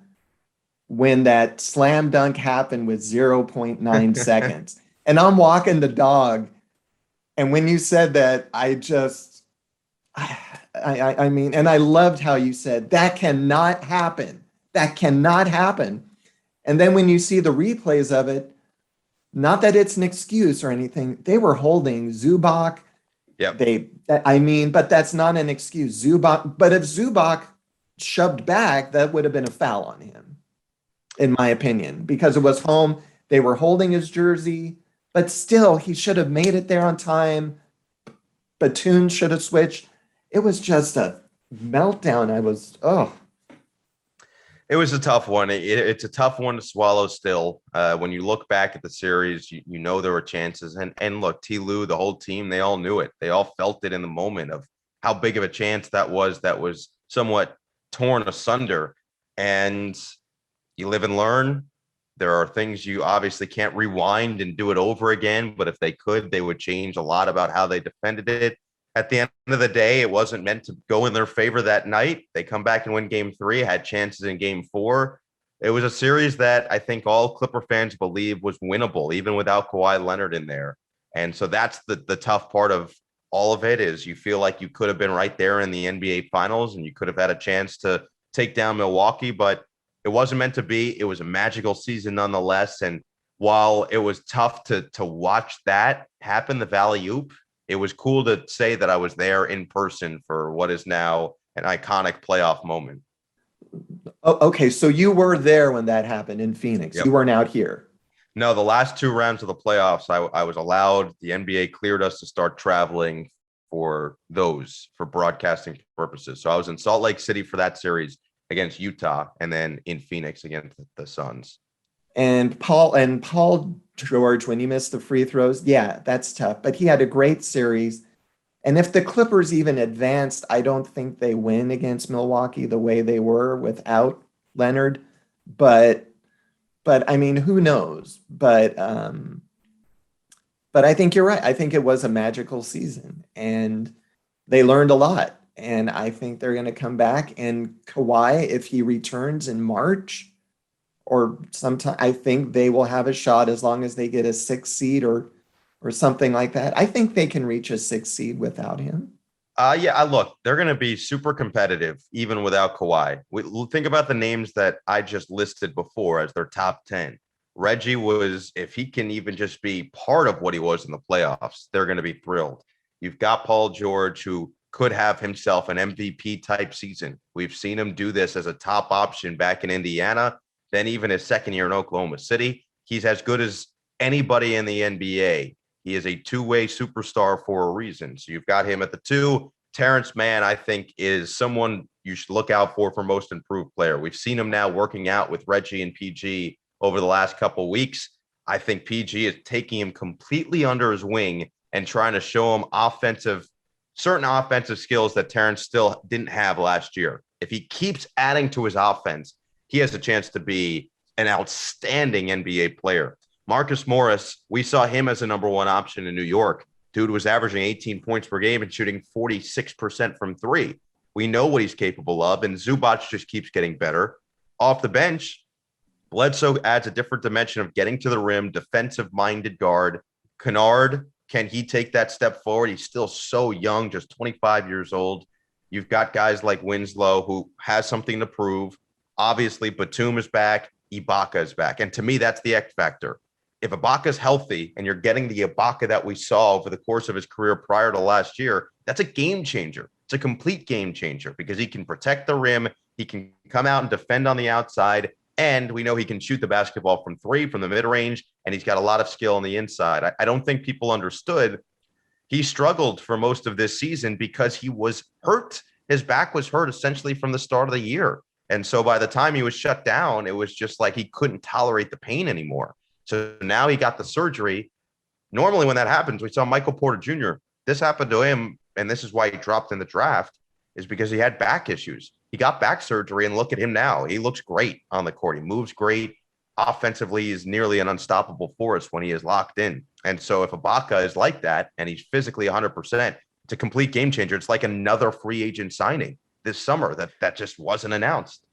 [SPEAKER 2] when that slam dunk happened with 0.9 seconds. And I'm walking the dog. And when you said that, I mean, and I loved how you said, that cannot happen. That cannot happen. And then when you see the replays of it, not that it's an excuse or anything, they were holding Zubac.
[SPEAKER 5] Yep.
[SPEAKER 2] But that's not an excuse. Zubac, but if Zubac shoved back, that would have been a foul on him, in my opinion, because it was home. They were holding his jersey, but still, he should have made it there on time. Batum should have switched. It was just a meltdown.
[SPEAKER 5] It was a tough one. It's a tough one to swallow still. When you look back at the series, you know there were chances. And look, T. Lue, the whole team, they all knew it. They all felt it in the moment of how big of a chance that was somewhat torn asunder. And you live and learn. There are things you obviously can't rewind and do it over again, but if they could, they would change a lot about how they defended it. At the end of the day, it wasn't meant to go in their favor that night. They come back and win game 3, had chances in game 4. It was a series that I think all Clipper fans believe was winnable, even without Kawhi Leonard in there. And so that's the tough part of all of it, is you feel like you could have been right there in the NBA Finals and you could have had a chance to take down Milwaukee, but it wasn't meant to be. It was a magical season nonetheless. And while it was tough to watch that happen, the Valley-oop, it was cool to say that I was there in person for what is now an iconic playoff moment.
[SPEAKER 2] Oh, okay, so you were there when that happened in Phoenix.
[SPEAKER 5] Yep.
[SPEAKER 2] You weren't out here.
[SPEAKER 5] No, the last 2 rounds of the playoffs, I was allowed. The NBA cleared us to start traveling for broadcasting purposes. So I was in Salt Lake City for that series against Utah, and then in Phoenix against the Suns.
[SPEAKER 2] And Paul George, when he missed the free throws, yeah, that's tough. But he had a great series. And if the Clippers even advanced, I don't think they win against Milwaukee the way they were without Leonard. But I mean, who knows? But I think you're right. I think it was a magical season, and they learned a lot. And I think they're going to come back. And Kawhi, if he returns in March or sometime, I think they will have a shot as long as they get a 6 seed or something like that. I think they can reach a 6 seed without him.
[SPEAKER 5] Look, they're going to be super competitive even without Kawhi. Think about the names that I just listed before as their top 10. Reggie was, if he can even just be part of what he was in the playoffs, they're going to be thrilled. You've got Paul George, who could have himself an MVP type season. We've seen him do this as a top option back in Indiana, then even his second year in Oklahoma City. He's as good as anybody in the NBA. He is a two-way superstar for a reason. So you've got him at the 2. Terrence Mann, I think, is someone you should look out for most improved player. We've seen him now working out with Reggie and PG over the last couple of weeks. I think PG is taking him completely under his wing and trying to show him certain offensive skills that Terrence still didn't have last year. If he keeps adding to his offense, he has a chance to be an outstanding NBA player. Marcus Morris, we saw him as a number 1 option in New York. Dude was averaging 18 points per game and shooting 46% from 3. We know what he's capable of, and Zubac just keeps getting better. Off the bench, Bledsoe adds a different dimension of getting to the rim, defensive-minded guard. Kennard, can he take that step forward? He's still so young, just 25 years old. You've got guys like Winslow, who has something to prove. Obviously, Batum is back. Ibaka is back. And to me, that's the X factor. If Ibaka's healthy and you're getting the Ibaka that we saw over the course of his career prior to last year, that's a game changer. It's a complete game changer because he can protect the rim. He can come out and defend on the outside. And we know he can shoot the basketball from 3, from the mid-range, and he's got a lot of skill on the inside. I don't think people understood. He struggled for most of this season because he was hurt. His back was hurt essentially from the start of the year. And so by the time he was shut down, it was just like he couldn't tolerate the pain anymore. So now he got the surgery. Normally when that happens, we saw Michael Porter Jr. This happened to him, and this is why he dropped in the draft, is because he had back issues. He got back surgery, and look at him now. He looks great on the court. He moves great. Offensively, he's nearly an unstoppable force when he is locked in. And so if Ibaka is like that, and he's physically 100%, it's a complete game changer. It's like another free agent signing this summer that just wasn't announced.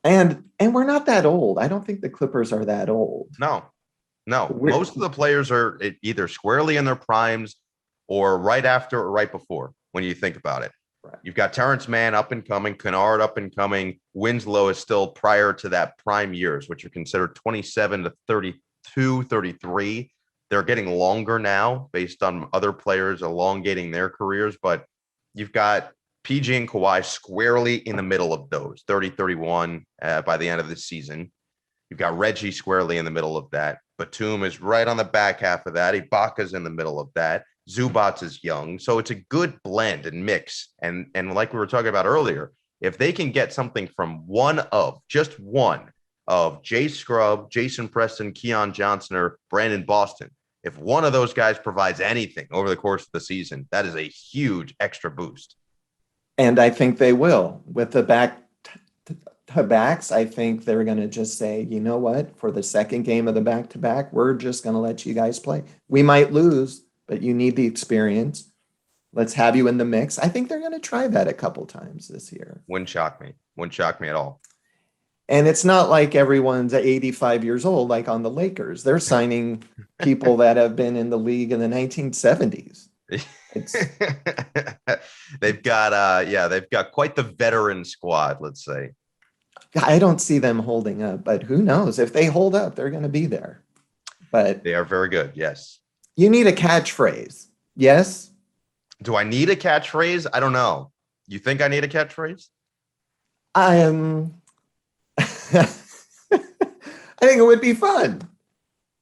[SPEAKER 2] And we're not that old. I don't think the Clippers are that old.
[SPEAKER 5] No. Most of the players are either squarely in their primes or right after or right before when you think about it. Right. You've got Terrence Mann up and coming, Kennard up and coming. Winslow is still prior to that prime years, which are considered 27 to 32, 33. They're getting longer now based on other players elongating their careers, but you've got PG and Kawhi squarely in the middle of those, 30, 31 by the end of this season. You've got Reggie squarely in the middle of that. Batum is right on the back half of that. Ibaka's in the middle of that. Zubac is young. So it's a good blend and mix. And like we were talking about earlier, if they can get something from just one of Jay Scrubb, Jason Preston, Keon Johnson, or Brandon Boston, if one of those guys provides anything over the course of the season, that is a huge extra boost.
[SPEAKER 2] And I think they will. With the back-to-backs, I think they're going to just say, you know what, for the second game of the back-to-back, we're just going to let you guys play. We might lose, but you need the experience. Let's have you in the mix. I think they're going to try that a couple times this year.
[SPEAKER 5] Wouldn't shock me. Wouldn't shock me at all.
[SPEAKER 2] And it's not like everyone's 85 years old, like on the Lakers. They're signing people that have been in the league in the 1970s.
[SPEAKER 5] They've got quite the veteran squad, let's say.
[SPEAKER 2] I don't see them holding up, but who knows? If they hold up, they're going to be there. But
[SPEAKER 5] they are very good. Yes.
[SPEAKER 2] You need a catchphrase. Yes.
[SPEAKER 5] Do I need a catchphrase? I don't know. You think I need a catchphrase?
[SPEAKER 2] I think it would be fun.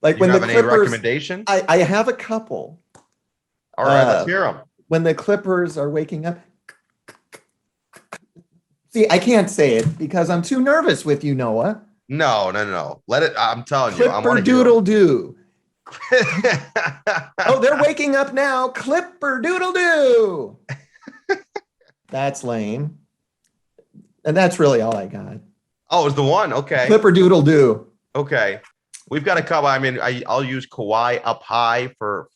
[SPEAKER 2] Like
[SPEAKER 5] you
[SPEAKER 2] when
[SPEAKER 5] have
[SPEAKER 2] the
[SPEAKER 5] any
[SPEAKER 2] Clippers,
[SPEAKER 5] recommendation?
[SPEAKER 2] I have a couple.
[SPEAKER 5] All right, let's hear them.
[SPEAKER 2] When the Clippers are waking up. See, I can't say it because I'm too nervous with you, Noah.
[SPEAKER 5] No. Let it. I'm telling you.
[SPEAKER 2] Clipper doodle doo. Oh, they're waking up now. Clipper doodle doo. That's lame. And that's really all I got.
[SPEAKER 5] Oh, it's the one. Okay.
[SPEAKER 2] Clipper doodle doo.
[SPEAKER 5] Okay. We've got a couple. I mean, I'll use Kawhi up high for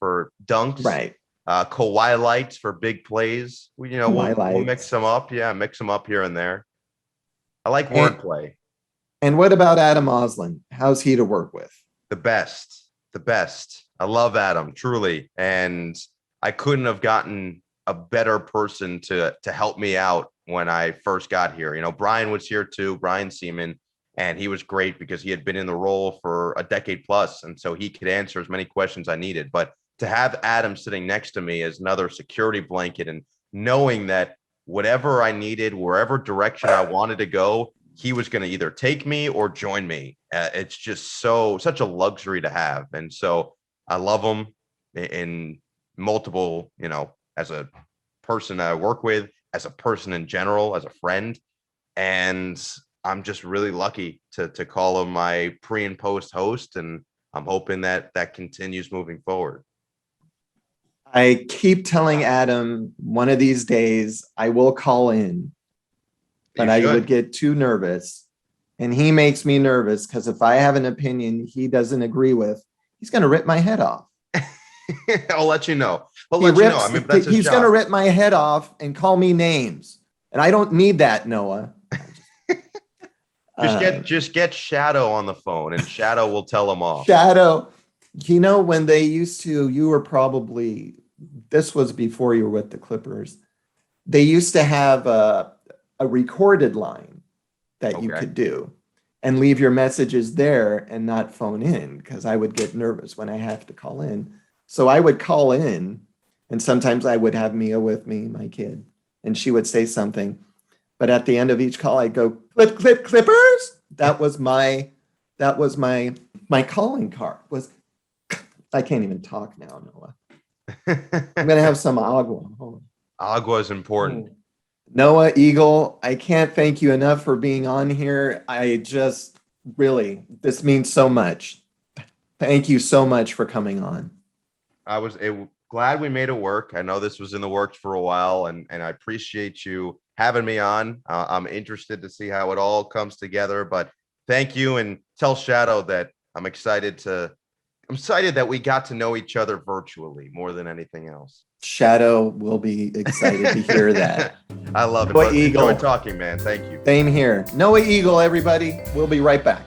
[SPEAKER 5] dunks.
[SPEAKER 2] Right.
[SPEAKER 5] Kawhi lights for big plays. We'll mix them up. Yeah, mix them up here and there. I like wordplay.
[SPEAKER 2] And what about Adam Oslin? How's he to work with?
[SPEAKER 5] The best. I love Adam, truly. And I couldn't have gotten a better person to help me out when I first got here. Brian was here too, Brian Seaman, and he was great because he had been in the role for a decade plus. And so he could answer as many questions I needed. But to have Adam sitting next to me as another security blanket and knowing that whatever I needed, wherever direction I wanted to go, he was going to either take me or join me. It's just such a luxury to have. And so I love him in multiple, as a person I work with, as a person in general, as a friend. And I'm just really lucky to call him my pre and post host. And I'm hoping that continues moving forward.
[SPEAKER 2] I keep telling Adam one of these days I will call in, but I would get too nervous. And he makes me nervous because if I have an opinion he doesn't agree with, he's going to rip my head off.
[SPEAKER 5] I'll let you know.
[SPEAKER 2] He's going to rip my head off and call me names. And I don't need that, Noah.
[SPEAKER 5] Just get Shadow on the phone and Shadow will tell him off.
[SPEAKER 2] Shadow, when they used to, this was before you were with the Clippers. They used to have a recorded line that you could do and leave your messages there and not phone in, because I would get nervous when I have to call in. So I would call in, and sometimes I would have Mia with me, my kid, and she would say something. But at the end of each call, I'd go, Clippers. That was my calling card. I can't even talk now, Noah. I'm going to have some agua.
[SPEAKER 5] Agua is important.
[SPEAKER 2] Noah Eagle, I can't thank you enough for being on here. This means so much. Thank you so much for coming on.
[SPEAKER 5] I was glad we made it work. I know this was in the works for a while, and I appreciate you having me on. I'm interested to see how it all comes together, but thank you, and tell Shadow that I'm excited that we got to know each other virtually more than anything else.
[SPEAKER 2] Shadow will be excited to hear that.
[SPEAKER 5] I love it.
[SPEAKER 2] Noah Eagle.
[SPEAKER 5] Enjoy talking, man. Thank you.
[SPEAKER 2] Same here. Noah Eagle, everybody. We'll be right back.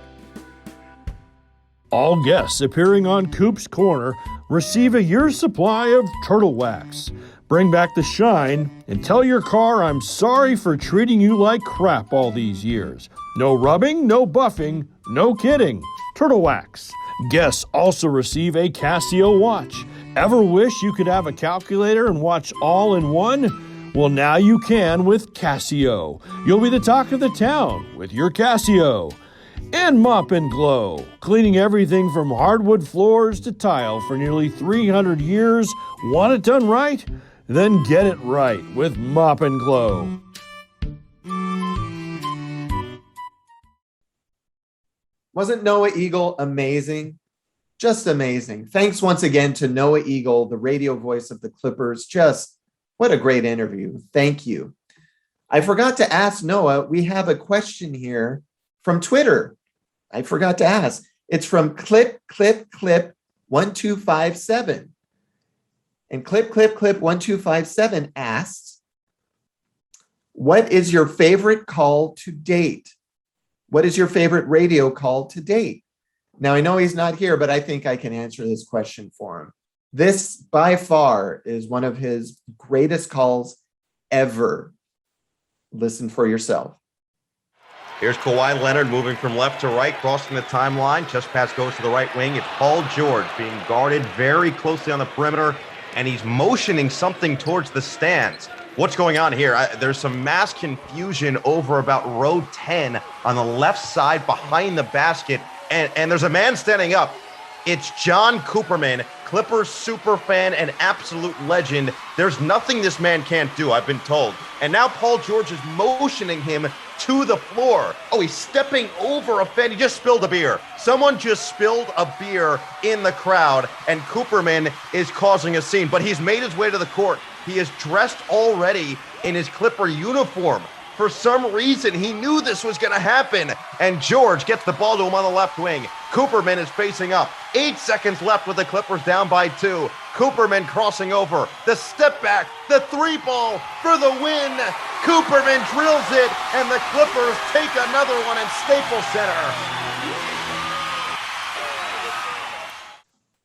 [SPEAKER 3] All guests appearing on Koop's Corner receive a year's supply of turtle wax. Bring back the shine and tell your car I'm sorry for treating you like crap all these years. No rubbing, no buffing, no kidding. Turtle wax. Guests also receive a Casio watch. Ever wish you could have a calculator and watch all in one? Well, now you can with Casio. You'll be the talk of the town with your Casio. And Mop and Glow, cleaning everything from hardwood floors to tile for nearly 300 years. Want it done right? Then get it right with Mop and Glow.
[SPEAKER 2] Wasn't Noah Eagle amazing? Just amazing. Thanks once again to Noah Eagle, the radio voice of the Clippers. Just what a great interview. Thank you. I forgot to ask Noah, we have a question here from Twitter. I forgot to ask. It's from Clip 1257. And Clip 1257 asks, what is your favorite call to date? What is your favorite radio call to date? Now, I know he's not here, but I think I can answer this question for him. This, by far, is one of his greatest calls ever. Listen for yourself.
[SPEAKER 5] Here's Kawhi Leonard moving from left to right, crossing the timeline. Chest pass goes to the right wing. It's Paul George being guarded very closely on the perimeter, and he's motioning something towards the stands. What's going on here? There's some mass confusion over about row 10 on the left side behind the basket, and there's a man standing up. It's John Cooperman, Clippers superfan and absolute legend. There's nothing this man can't do, I've been told. And now Paul George is motioning him to the floor. Oh, he's stepping over a fan. He just spilled a beer. Someone just spilled a beer in the crowd, and Cooperman is causing a scene, but he's made his way to the court. He is dressed already in his Clipper uniform. For some reason, he knew this was going to happen, and George gets the ball to him on the left wing. Cooperman is facing up. 8 seconds left with the Clippers down by 2. Cooperman crossing over. The step back. The three ball for the win. Cooperman drills it, and the Clippers take another one in Staples Center.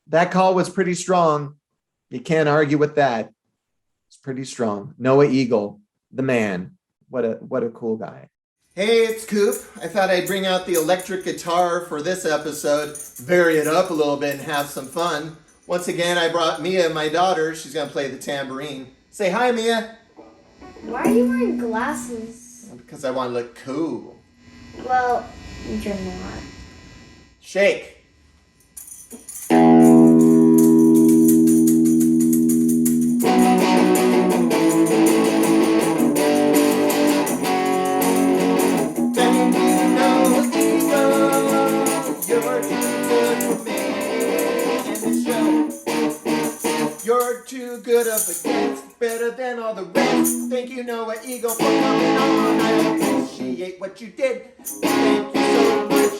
[SPEAKER 2] That call was pretty strong. You can't argue with that. It's pretty strong. Noah Eagle, the man. What a cool guy. Hey, it's Koop. I thought I'd bring out the electric guitar for this episode, vary it up a little bit and have some fun. Once again, I brought Mia, my daughter. She's going to play the tambourine. Say hi, Mia.
[SPEAKER 1] Why are you wearing glasses?
[SPEAKER 2] Because I want to look cool.
[SPEAKER 1] Well, you're not.
[SPEAKER 2] Shake. You're too good of a guest, better than all the rest. Thank you, Noah Eagle, for coming on. I appreciate what you did. Thank you so much.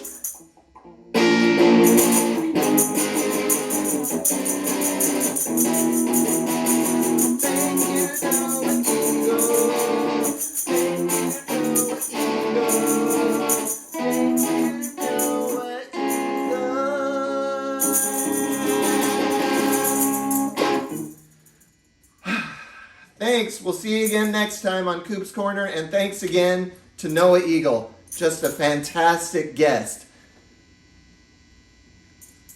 [SPEAKER 2] Thank you, Noah Eagle. Thank you, Noah Eagle. Thank you, Noah Eagle. Thanks. We'll see you again next time on Koop's Corner. And thanks again to Noah Eagle. Just a fantastic guest.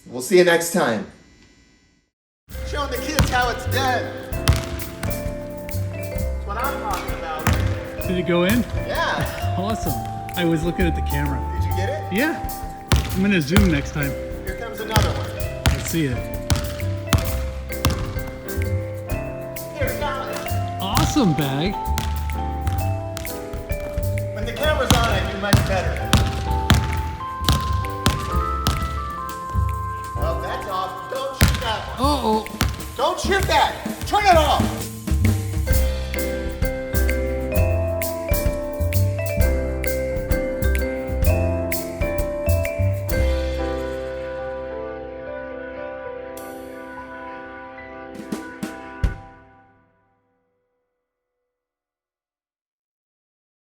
[SPEAKER 2] We'll see you next time. Showing the kids how it's done. That's what I'm talking about.
[SPEAKER 6] Did it go in?
[SPEAKER 2] Yeah.
[SPEAKER 6] Awesome. I was looking at the camera.
[SPEAKER 2] Did you get it?
[SPEAKER 6] Yeah. I'm going to zoom next time.
[SPEAKER 2] Here comes another one.
[SPEAKER 6] Let's see it.
[SPEAKER 2] Here, got it.
[SPEAKER 6] Awesome bag.
[SPEAKER 2] When the camera's on, I do much better. Oh, that's off. Don't shoot that one.
[SPEAKER 6] Uh-oh.
[SPEAKER 2] Don't shoot that. Turn it off.